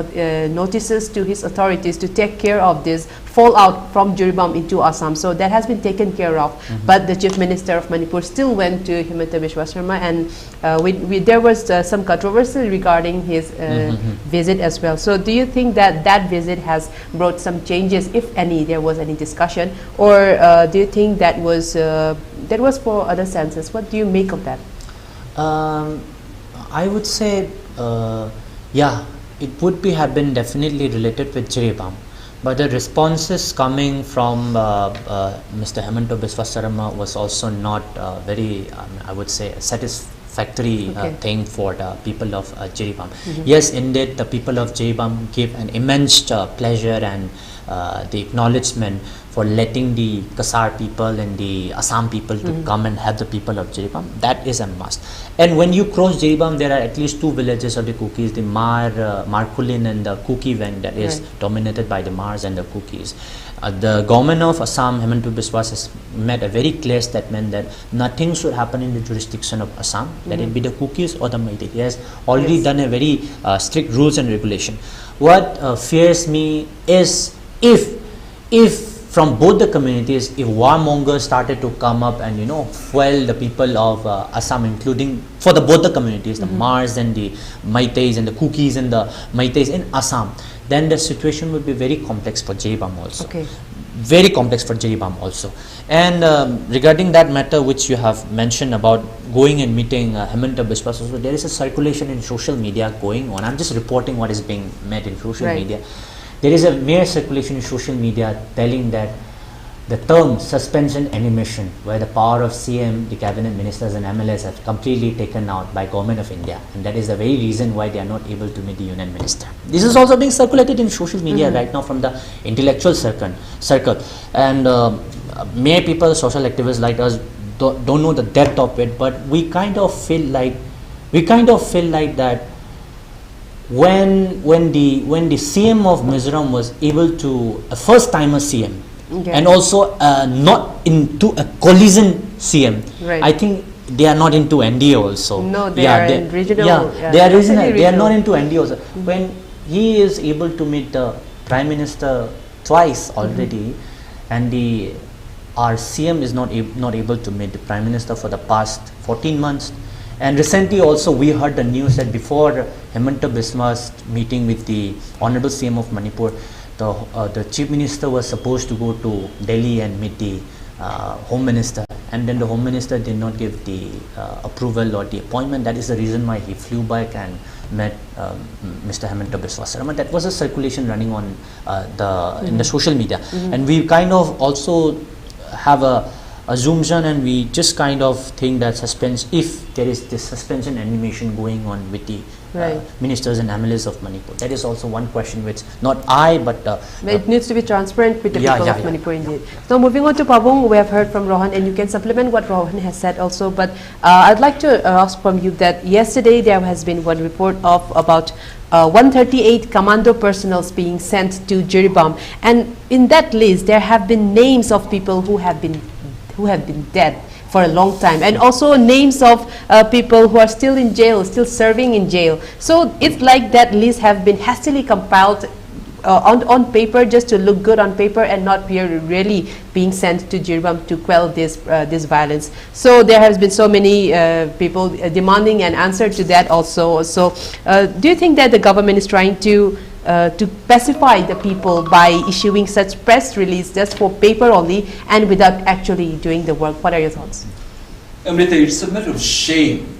notices to his authorities to take care of this fallout from Jiribam into Assam. So that has been taken care of. But the Chief Minister of Manipur still went to Himanta Biswa Sarma, and there was some controversy regarding his visit as well. So do you think that that visit has brought some changes, if any, there was any discussion, or do you think that was for other senses? What do you make of that? I would say, yeah, it would have been definitely related with Jiribam. But the responses coming from Mr. Himanta Biswa Sarma was also not very, I would say, satisfactory thing for the people of Jiribam. Yes, indeed, the people of Jiribam gave an immense pleasure and the acknowledgement for letting the Kasar people and the Assam people to come and help the people of Jiribam. That is a must. And when you cross Jiribam, there are at least two villages of the Kukis, the Markulin and the Kuki Weng, that is dominated by the Mars and the Kukis. The government of Assam, Himanta Biswa, has made a very clear statement that nothing should happen in the jurisdiction of Assam, let it be the Kukis or the Meiteis. He has already done a very strict rules and regulation. What fears me is if from both the communities, if warmongers started to come up and fuel the people of Assam, including for both the communities, the Mars and the Meiteis and the Kukis and the Meiteis in Assam, then the situation would be very complex for Jiribam also. Very complex for Jiribam also. And regarding that matter which you have mentioned about going and meeting Himanta Biswa, so there is a circulation in social media going on. I'm just reporting what is being met in social media. There is a mere circulation in social media telling that the term suspension animation, where the power of CM, the cabinet ministers and MLAs have completely taken out by government of India, and that is the very reason why they are not able to meet the union minister. This is also being circulated in social media right now from the intellectual circle, and many people, social activists like us, don't know the depth of it, but we kind of feel like that when the CM of Mizoram was able to, a first timer CM, and also not into a collision CM, I think they are not into NDA also. No, they are in regional. They are regional. They are not into NDA also. When he is able to meet the Prime Minister twice already, and our CM is not able to meet the Prime Minister for the past 14 months. And recently also we heard the news that before Himanta Biswa's meeting with the Honorable CM of Manipur, the Chief Minister was supposed to go to Delhi and meet the Home Minister, and then the Home Minister did not give the approval or the appointment. That is the reason why he flew back and met Mr. Himanta Biswa Sarma. That was a circulation running on in the social media, and we kind of also have a assumption, and we just kind of think that if there is this suspension animation going on with the ministers and MLAs of Manipur. That is also one question which not I but it needs to be transparent with the people of Manipur indeed. So moving on to Pabong, we have heard from Rohan, and you can supplement what Rohan has said also, but I'd like to ask from you that yesterday there has been one report of about 138 commando personnel being sent to Jiribam, and in that list there have been names of people who have been dead for a long time, and also names of people who are still in jail, still serving in jail. So it's like that list have been hastily compiled on paper, just to look good on paper, and not really being sent to Jiribam to quell this violence. So there has been so many people demanding an answer to that also. So do you think that the government is trying to pacify the people by issuing such press release just for paper only and without actually doing the work? What are your thoughts? Amrita, it's a matter of shame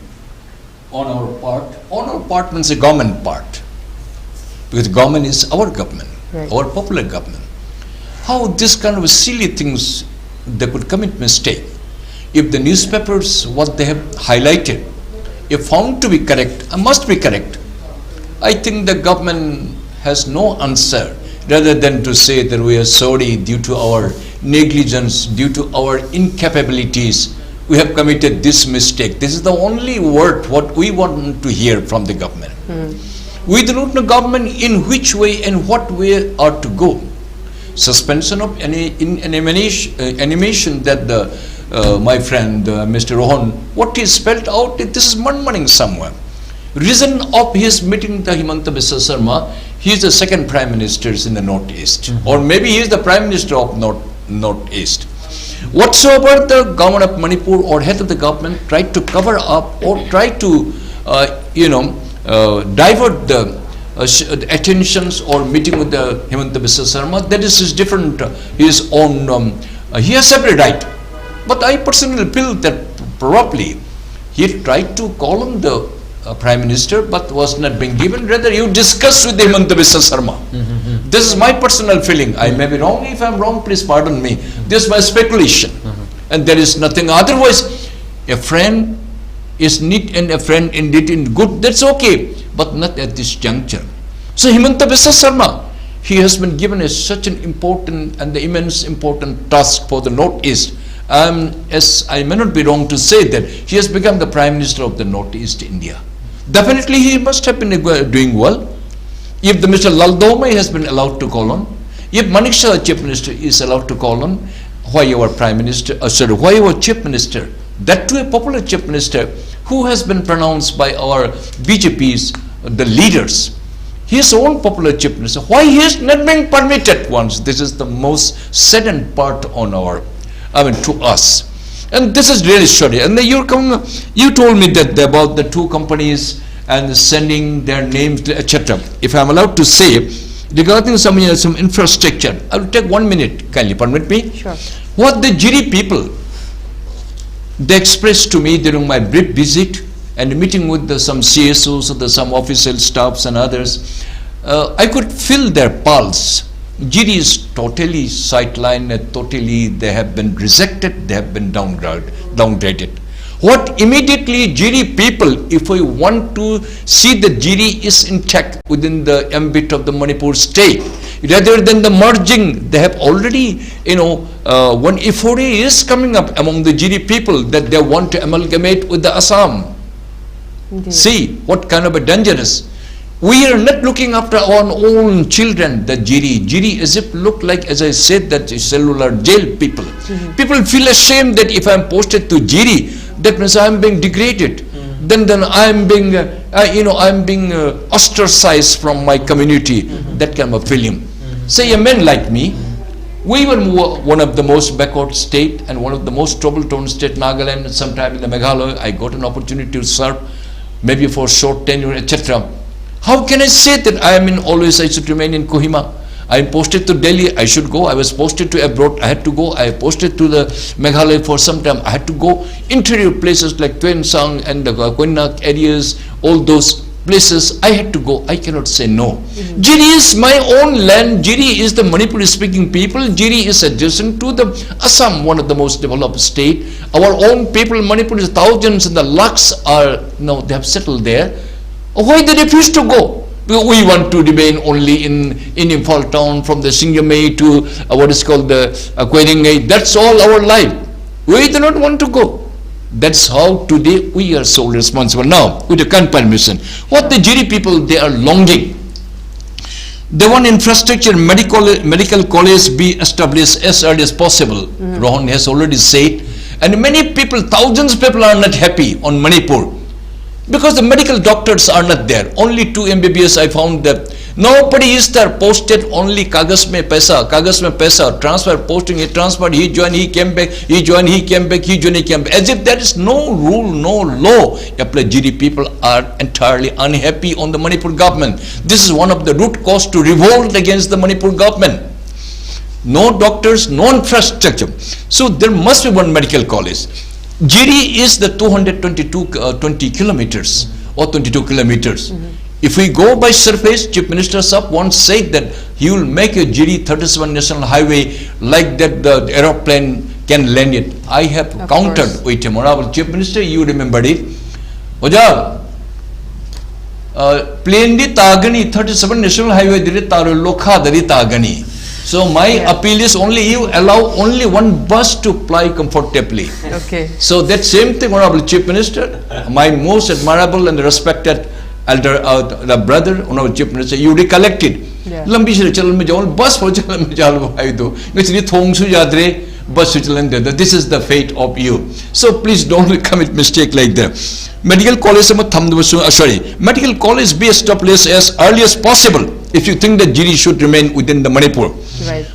on our part. On our part means the government part, because government is our government, our popular government. How this kind of silly things, they could commit mistake. If the newspapers, what they have highlighted, if found to be correct, must be correct, I think the government has no answer, rather than to say that we are sorry due to our negligence, due to our incapabilities, we have committed this mistake. This is the only word what we want to hear from the government. We do not know government in which way and what way are to go. Suspension of any animation that my friend Mr. Rohan, what is spelled out, this is murmuring somewhere. reason of his meeting the Himanta Biswa Sarma, he is the second Prime Minister in the Northeast, or maybe he is the Prime Minister of Northeast. Whatsoever the government of Manipur or head of the government tried to cover up or try to, divert the attentions or meeting with the Himanta Biswa Sarma, that is his different, his own, he has every right. But I personally feel that probably he tried to call on the Prime Minister, but was not being given. Rather, you discuss with Himanta Biswa Sarma. This is my personal feeling. I may be wrong. If I am wrong, please pardon me. This is my speculation. And there is nothing. Otherwise, a friend is neat and a friend indeed in good. That's okay. But not at this juncture. So Himanta Biswa Sarma, he has been given such an important and the immense important task for the Northeast. As I may not be wrong to say that he has become the Prime Minister of the Northeast India. Definitely he must have been doing well. If the Mr. Laldome has been allowed to call on, if Manik Shah, Chief Minister, is allowed to call on, why our Prime Minister, why our Chief Minister, that too a popular Chief Minister who has been pronounced by our BJP's, the leaders, his own popular Chief Minister, why he is not being permitted once? This is the most saddened part on our, to us. And this is really sorry. And then you told me that about the two companies and sending their names, etc. If I am allowed to say, regarding some infrastructure, I will take 1 minute. Kindly permit me. Sure. What the Jiri people, they expressed to me during my brief visit and meeting with some CSOs, some official staffs and others, I could feel their pulse. Jiri is totally sidelined, totally they have been rejected, they have been downgraded. What immediately Jiri people, if we want to see that Jiri is intact within the ambit of the Manipur state, rather than the merging, they have already, one euphoria is coming up among the Jiri people that they want to amalgamate with the Assam. Indeed. See what kind of a dangerous. We are not looking after our own children, the Jiri as if look like, as I said, that cellular jail people. People feel ashamed that if I am posted to Jiri, that means I am being degraded. Then I am being, I am being ostracized from my community. That kind of a feeling. Say a man like me, we were one of the most backward state and one of the most trouble-torn state, Nagaland, sometime in the Meghalaya. I got an opportunity to serve, maybe for short tenure, etc. How can I say that I am always I should remain in Kohima? I am posted to Delhi, I should go. I was posted to abroad, I had to go. I posted to the Meghalaya for some time, I had to go. Interior places like Tuen Sang and the Kwennak areas, all those places, I had to go. I cannot say no. Jiri is my own land. Jiri is the Manipuri speaking people. Jiri is adjacent to the Assam, one of the most developed state. Our own people, Manipur is thousands and the lakhs are, they have settled there. Why they refuse to go? We want to remain only in Imphal town, from the Singamay to what is called the Kweringay. That's all our life. We do not want to go. That's how today we are so responsible. Now, with the kind permission, what the Jiri people, they are longing. They want infrastructure, medical college be established as early as possible. Rohan has already said. And many people, thousands of people are not happy on Manipur. Because the medical doctors are not there. Only 2 MBBS I found that nobody is there, posted only kagas mein paisa, transfer, posting, he transferred, he joined, he came back, he joined, he came back, he joined, he came back. As if there is no rule, no law. Jiri people are entirely unhappy on the Manipur government. This is one of the root cause to revolt against the Manipur government. No doctors, no infrastructure. So there must be one medical college. Jiri is the 20 kilometers or 22 kilometers. If we go by surface, Chief Minister Sahab once said that he will make a Jiri 37 national highway like that the aeroplane can land it. I have counted with him. Honorable Chief Minister, you remembered it. Oja, plane di tagani 37 national highway dire taro lokha dari tagani. So my appeal is only you allow only one bus to fly comfortably. Okay. So that same thing, Honorable Chief Minister, my most admirable and respected elder, the brother, Honorable Chief Minister, you recollected. Lambi se chalan me jaun bus ho chalan me jal bhai do. Nechni thong su yadre but Switzerland the other. This is the fate of you. So please don't commit mistake like that. Medical college medical college be established as early as possible if you think that Jiri should remain within the Manipur. Right.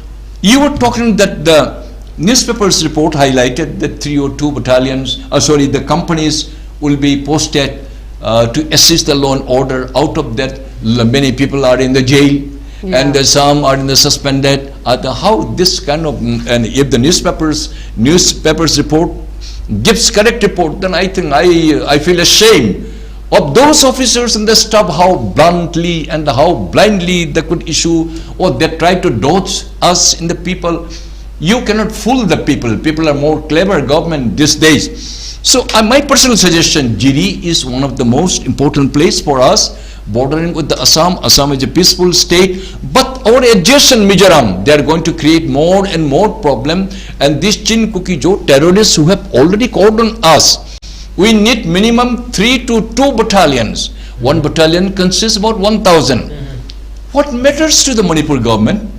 You were talking that the newspapers report highlighted that 3 or 2 battalions, the companies will be posted to assist the law and order. Out of that, many people are in the jail, and some are in the suspended. How this kind of, and if the newspapers report gives correct report, then I think I feel ashamed of those officers and the staff, how bluntly and how blindly they could issue, or they try to dodge us in the people. You cannot fool the people. People are more clever government these days. So my personal suggestion, Jiri is one of the most important place for us, bordering with the Assam. Assam is a peaceful state, but our adjacent Mizoram, they are going to create more and more problem. And these Chin Kuki-Jo terrorists who have already called on us, we need minimum 3 to 2 battalions. One battalion consists about 1,000. What matters to the Manipur government?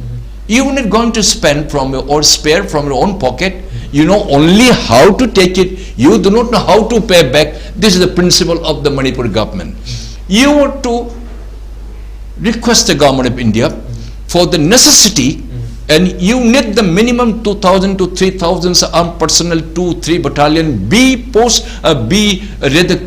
You are not going to spend from or spare from your own pocket. You know only how to take it. You do not know how to pay back. This is the principle of the Manipur government. You are to request the government of India for the necessity, and you need the minimum 2,000 to 3,000 armed personnel, 2-3 battalion be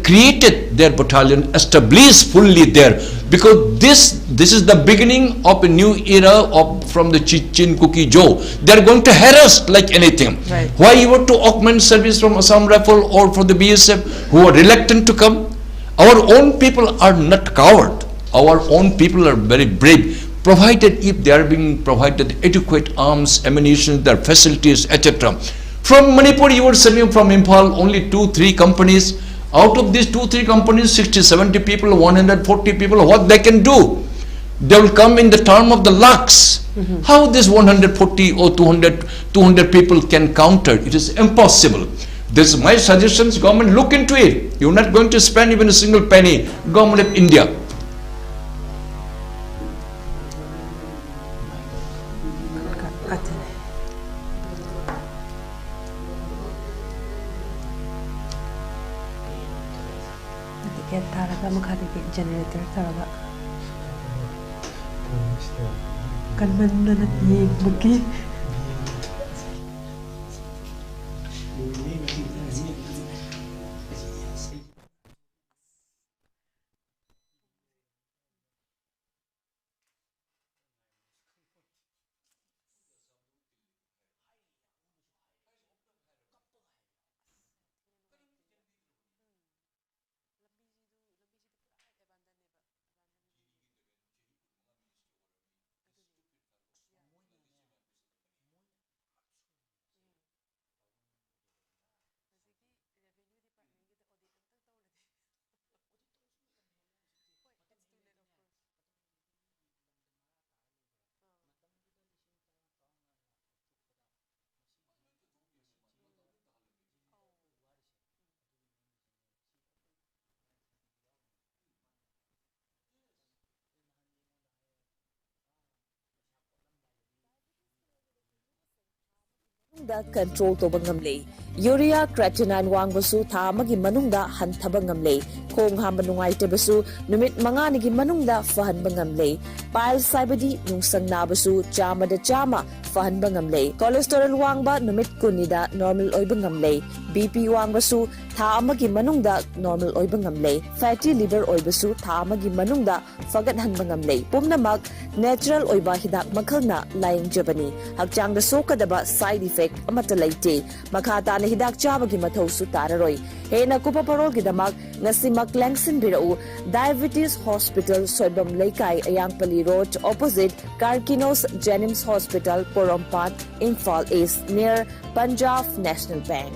created their battalion, established fully there, because this is the beginning of a new era from the Chin Kuki-Jo. They are going to harass like anything. Right. Why you want to augment service from Assam Rifle or for the BSF who are reluctant to come? Our own people are not coward. Our own people are very brave, provided if they are being provided adequate arms, ammunition, their facilities, etc. From Manipur, you were sending from Imphal only 2-3 companies. Out of these 2-3 companies, 60-70 people, 140 people, what they can do? They will come in the term of the lakhs. How this 140 or 200 people can counter? It is impossible. This is my suggestions. Government, look into it. You are not going to spend even a single penny. Government of India. Generator talaga. Kanman na nag-iig da control to bangamle urea creatinine wangbasu tha amagi manungda hanthaba ngamle khong hamba nungai tebasu numit mangani gi manungda fahan bangamle pile saibadi nungsang nabasu chama da chama fahan bangamle cholesterol wangba numit kunida normal oi bangamle bp wangbasu tha amagi manungda normal oi bangamle fatty liver oi basu tha amagi manungda fagat han bangamle pumnamak natural oi ba hidak makhalna lying jabani hakchang da sokadaba side effect amata laite makhata na hidak chabagi mathau su tararoi hena kupa parol gidamak ngasimak langsin birau diabetes hospital soibam laikai ayangpali road opposite Karkinos Jenims Hospital Porompat Imphal East near Punjab National Bank.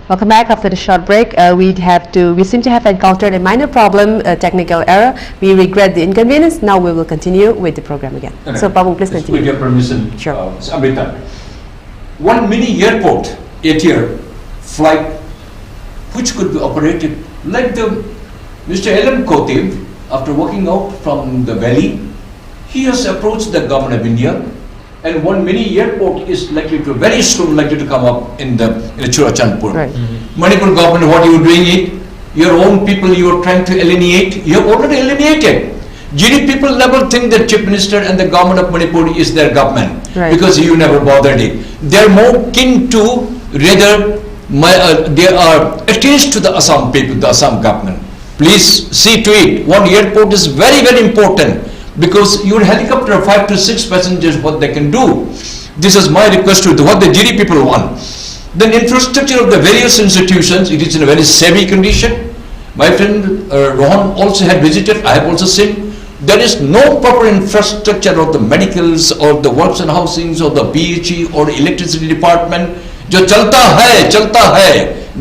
Welcome back after the short break. We seem to have encountered a minor problem, a technical error. We regret the inconvenience. Now we will continue with the program again. Okay. So, Pabung, please continue. With your permission, Sure. Amrita. One mini airport, 8-year flight, which could be operated like the Mr. L.M. Kotev, after walking out from the valley, he has approached the government of India, and one mini airport is likely to very soon likely to come up in Churachandpur. Right. Manipur government, what are you doing it? Your own people you are trying to alienate. You have already alienated. Jiri people never think that Chief Minister and the government of Manipur is their government, right, because you never bothered it. They are more keen to rather they are attached to the Assam people, the Assam government. Please see to it. One airport is very, very important, because your helicopter 5 to 6 passengers, what they can do. This is my request to what the Jiri people want. Then infrastructure of the various institutions, it is in a very savvy condition. My friend Rohan also had visited, I have also seen. There is no proper infrastructure of the medicals or the works and housings or the PHE or electricity department. Jo chalta hai,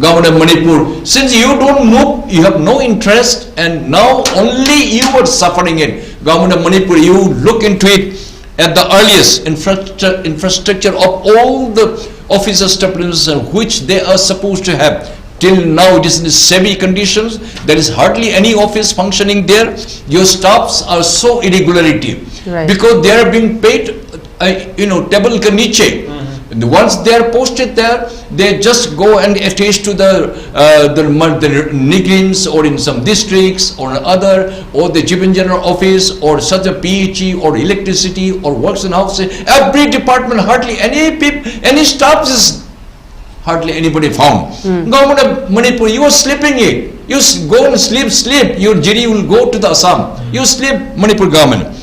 government of Manipur. Since you don't move, you have no interest, and now only you are suffering it. Government of Manipur, you look into it at the earliest infrastructure of all the office establishments which they are supposed to have. Till now it is in semi conditions. There is hardly any office functioning there. Your staffs are so irregularity, right, because they are being paid, table ke niche. Once they are posted there, they just go and attach to the negligence, or in some districts or other, or the chief engineer office, or such a PHE or electricity or works and housing. Every department, hardly any staff is hardly anybody found. Government of Manipur, you are sleeping it. You go and sleep. Your Jiri will go to the Assam. You sleep, Manipur government.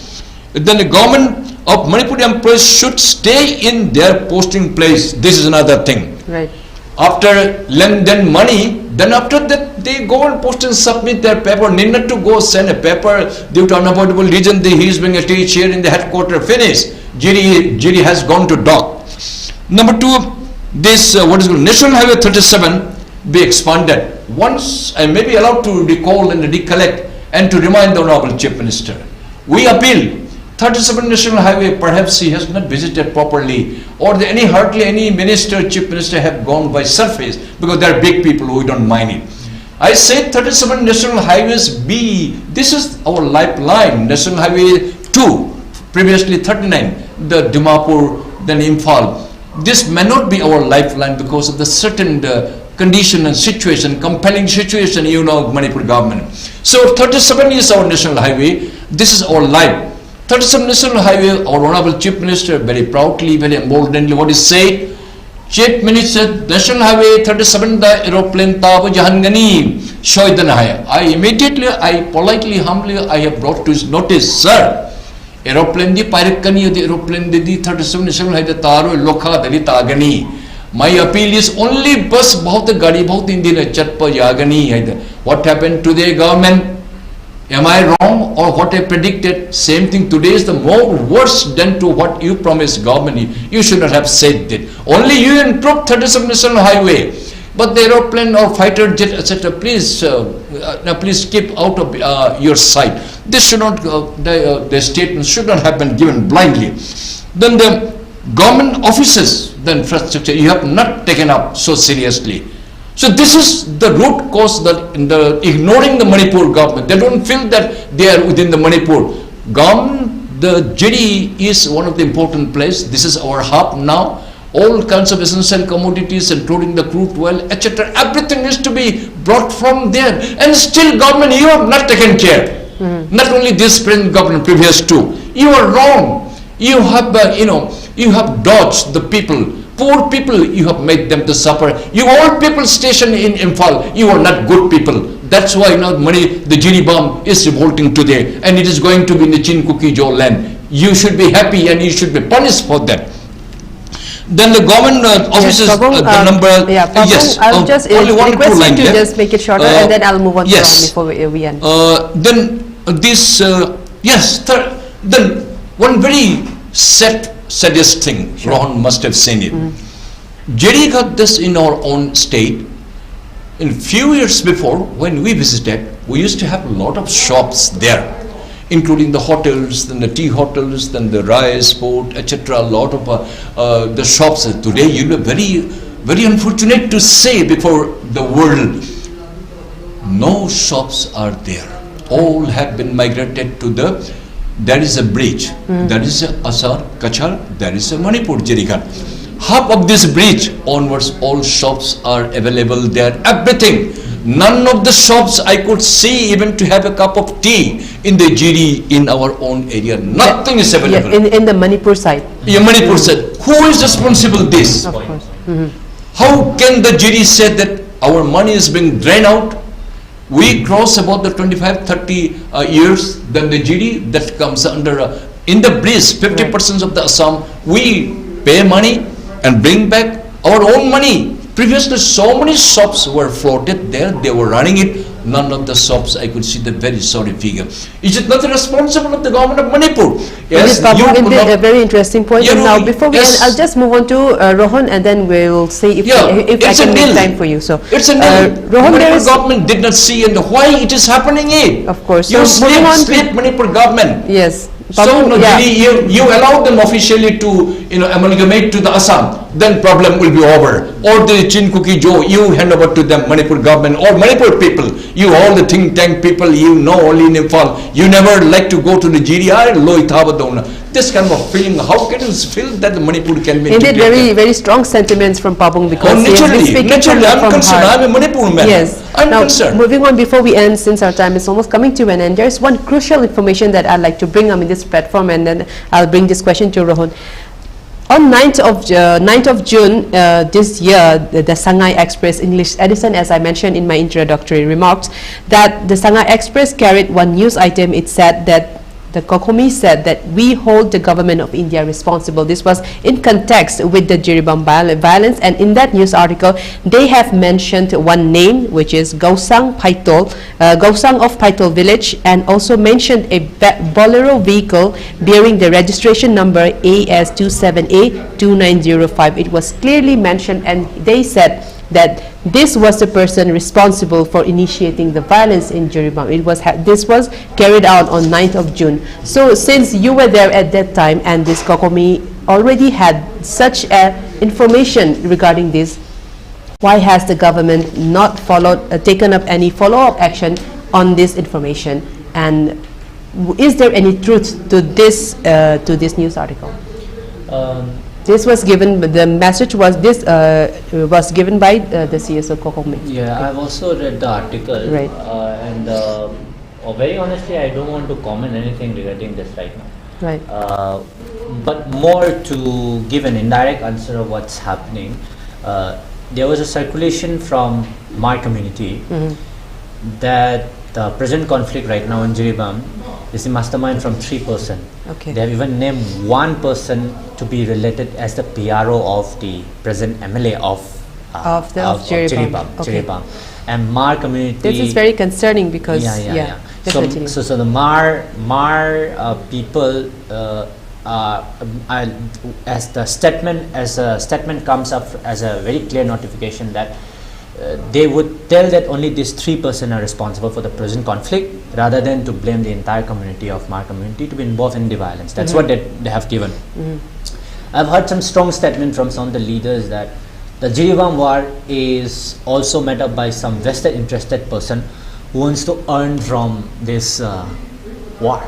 Then the government of Manipur employees should stay in their posting place. This is another thing. right. After then money, then after that they go and post and submit their paper. Need not to go send a paper due to unavoidable reason. He is being attached here in the headquarters. Finish. Jiri has gone to dock. Number 2, this National Highway 37 be expanded. Once I may be allowed to recall and recollect and to remind the Honorable Chief Minister, we appeal 37 National Highway, perhaps he has not visited properly, or hardly any minister, chief minister have gone by surface, because they are big people who don't mind it. I say 37 National Highways this is our lifeline. National Highway 2, previously 39, the Dimapur, then Imphal. This may not be our lifeline because of the certain condition and situation, compelling situation, Manipur government. So 37 is our national highway. This is our life. 37 National Highway, our Honorable Chief Minister very proudly, very emboldenedly, what is said, Chief Minister, National Highway 37 the aeroplane tabu jahangani shoydana hai. I politely, humbly, I have brought to his notice, sir, aeroplane di pairkani the aeroplane di 37 National Highway taru lokha dali tagani. My appeal is only bus bahut gadi bahut indina chatpa yagani. What happened today, government? Am I wrong, or what I predicted? Same thing today is the more worse than to what you promised government. You should not have said that. Only you improved 37 National Highway, but the aeroplane or fighter jet, etc. Please, please keep out of your sight. This should not. The statement should not have been given blindly. Then the government offices, the infrastructure, you have not taken up so seriously. So this is the root cause, that in the ignoring the Manipur government. They don't feel that they are within the Manipur government. The Jiri is one of the important place. This is our hub now. All kinds of essential commodities, including the crude oil, etc. Everything needs to be brought from there. And still, government, you have not taken care. Not only this present government, previous two. You are wrong. You have, you have dodged the people. Poor people, you have made them to suffer. You old people stationed in Imphal, you are not good people. That's why now the Jiribam is revolting today, and it is going to be in the Chinkuki-Jo land. You should be happy and you should be punished for that. Then the government offices, yes, Pabung, the number, Pabung, yes, I'll just request you to just make it shorter, and then I'll move on to Rohan before we end. Then this, then one very saddest thing, Rohan must have seen it. Jiri got this in our own state. In few years before, when we visited, we used to have a lot of shops there, including the hotels, then the tea hotels, then the rice port, etc. A lot of the shops. Today, you'll be very, very unfortunate to say before the world, no shops are there. All have been migrated to the. There is a bridge. There is a Asar, Kachar. There is a Manipur, Jiribam. Half of this bridge onwards, all shops are available there. Everything. None of the shops I could see even to have a cup of tea in the Jiri in our own area. Nothing is available. Yeah, in the Manipur side. Yeah, Manipur side. Who is responsible this? Of course. How can the Jiri say that our money is being drained out? We cross about the 25-30 years, then the GD that comes under, in the bridge, 50% of the Assam, we pay money and bring back our own money. Previously, so many shops were floated there, they were running it. None of the shops, I could see the very sorry figure. Is it not the responsible of the government of Manipur? Yes, you did a very interesting point. And now, before we end, I'll just move on to Rohan, and then we'll see if I can make time for you. So, it's a nil. Rohan, Manipur government did not see and why it is happening. Of course. You so sleep Manipur government. Yes. So you allow them officially to amalgamate to the Assam, then problem will be over. Or the Chinkuki Joe, you hand over to them, Manipur government or Manipur people. You all the think tank people, you know only in Nepal. You never like to go to the GDI, Loithabadona. This kind of feeling, how can you feel that the Manipur can be indeed very strong sentiments from Pabung because naturally, I'm concerned. I'm a Manipur man. Yes. I'm concerned. Moving on, before we end, since our time is almost coming to an end, there's one crucial information that I'd like to bring on in this platform, and then I'll bring this question to Rohan. On 9th of June this year, the Shanghai Express English edition, as I mentioned in my introductory remarks, that the Shanghai Express carried one news item. It said that the Kokomi said that we hold the government of India responsible. This was in context with the Jiribam violence, and in that news article, they have mentioned one name, which is Gausang Paitol, Gausang of Paitol village, and also mentioned a Bolero vehicle bearing the registration number AS27A2905. It was clearly mentioned, and they said that this was the person responsible for initiating the violence in Jiribam. This was carried out on 9th of June. So since you were there at that time and this Kokomi already had such information regarding this, why has the government not taken up any follow-up action on this information? And is there any truth to this news article? This was given. The message was was given by the CSO Kokomi. Yeah, I've also read the article. Right. And very honestly, I don't want to comment anything regarding this right now. Right. But more to give an indirect answer of what's happening, there was a circulation from my community that the present conflict right now in Jiribam is the mastermind from 3 persons. Okay. They have even named one person to be related as the PRO of the present MLA of Jiribam. Okay. Jiribam. And Mar community. This is very concerning because So the Mar people as a statement comes up as a very clear notification that they would tell that only these 3 persons are responsible for the present conflict, rather than to blame the entire community of Mar community to be involved in the violence. That's what they have given. I've heard some strong statement from some of the leaders that the Jiribam war is also made up by some vested interested person who wants to earn from this war.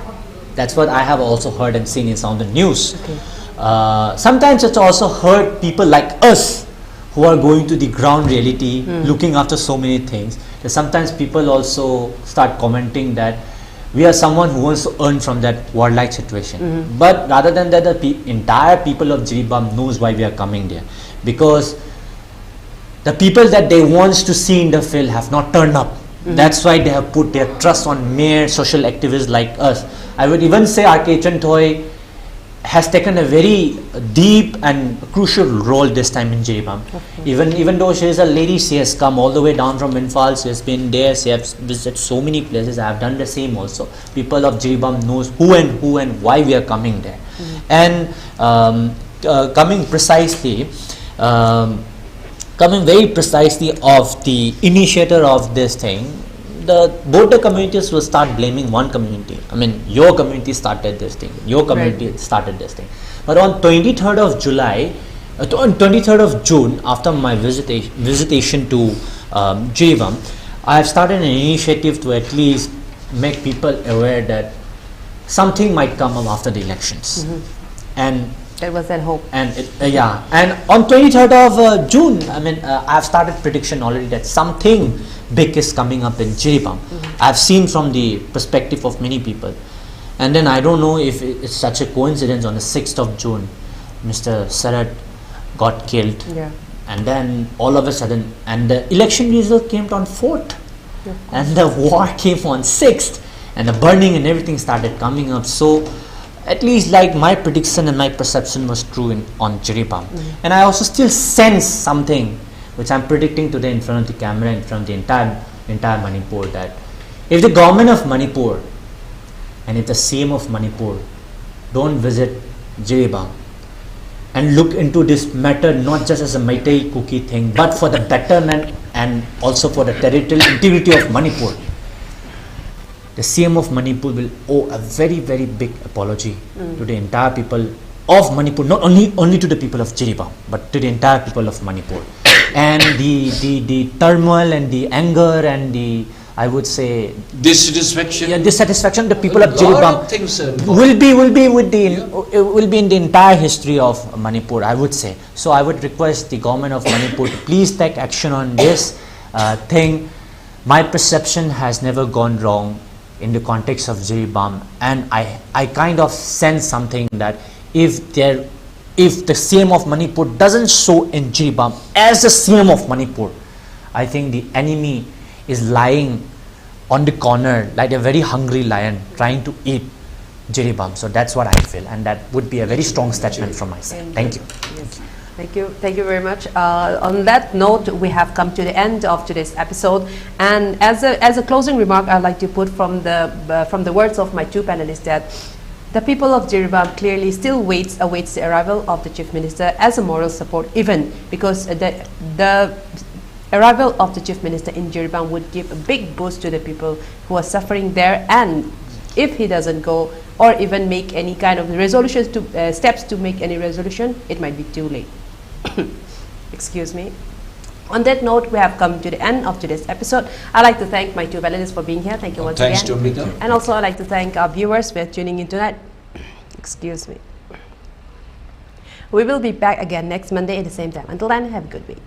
That's what I have also heard and seen in some of the news. Okay. Sometimes it's also heard people like us who are going to the ground reality, looking after so many things. That sometimes people also start commenting that we are someone who wants to earn from that warlike situation. But rather than that, the entire people of Jiribam knows why we are coming there, because the people that they want to see in the field have not turned up. That's why they have put their trust on mere social activists like us. I would even say R.K. Chantoy has taken a very deep and crucial role this time in Jiribam. Okay. Even though she is a lady, she has come all the way down from Infal. She has been there. She has visited so many places. I have done the same also. People of Jiribam knows who and why we are coming there. coming very precisely of the initiator of this thing, both the communities will start blaming one community. I mean, your community started this thing, your community started this thing. But on 23rd of July, on 23rd of June, after my visitation to Jiribam, I have started an initiative to at least make people aware that something might come up after the elections. And that was that hope. And and on 23rd of June, I mean, I have started prediction already that something big is coming up in Jiribam. I have seen from the perspective of many people. And then I don't know if it's such a coincidence, on the 6th of June, Mr. Sarat got killed. Yeah. And then all of a sudden, and the election result came on 4th. And the war came on 6th. And the burning and everything started coming up. So at least like my prediction and my perception was true on Jiribam. And I also still sense something which I'm predicting today in front of the camera, in front of the entire Manipur, that if the government of Manipur and if the CM of Manipur don't visit Jiribam and look into this matter not just as a Meitei cookie thing, but for the betterment and also for the territorial integrity of Manipur, the CM of Manipur will owe a very, very big apology to the entire people of Manipur, not only to the people of Jiribam, but to the entire people of Manipur. And the turmoil and the anger and the, I would say, dissatisfaction the people of Jiribam will be in the entire history of Manipur, I would say. So I would request the government of Manipur to please take action on this thing. My perception has never gone wrong in the context of Jiribam, and I kind of sense something that if the CM of Manipur doesn't show in Jiribam as the CM of Manipur, I think the enemy is lying on the corner like a very hungry lion trying to eat Jiribam. So that's what I feel, and that would be a very strong statement from my side. Thank you. Yes. Thank you very much. On that note, we have come to the end of today's episode, and as a closing remark, I'd like to put from the words of my two panelists that the people of Jiribam clearly still awaits the arrival of the Chief Minister as a moral support, even because the arrival of the Chief Minister in Jiribam would give a big boost to the people who are suffering there. And if he doesn't go or even make any kind of resolutions to steps to make any resolution, it might be too late. Excuse me. On that note, we have come to the end of today's episode. I'd like to thank my two panelists for being here. Thank you once again. Thanks to Amrita. And also I'd like to thank our viewers for tuning in tonight. Excuse me. We will be back again next Monday at the same time. Until then, have a good week.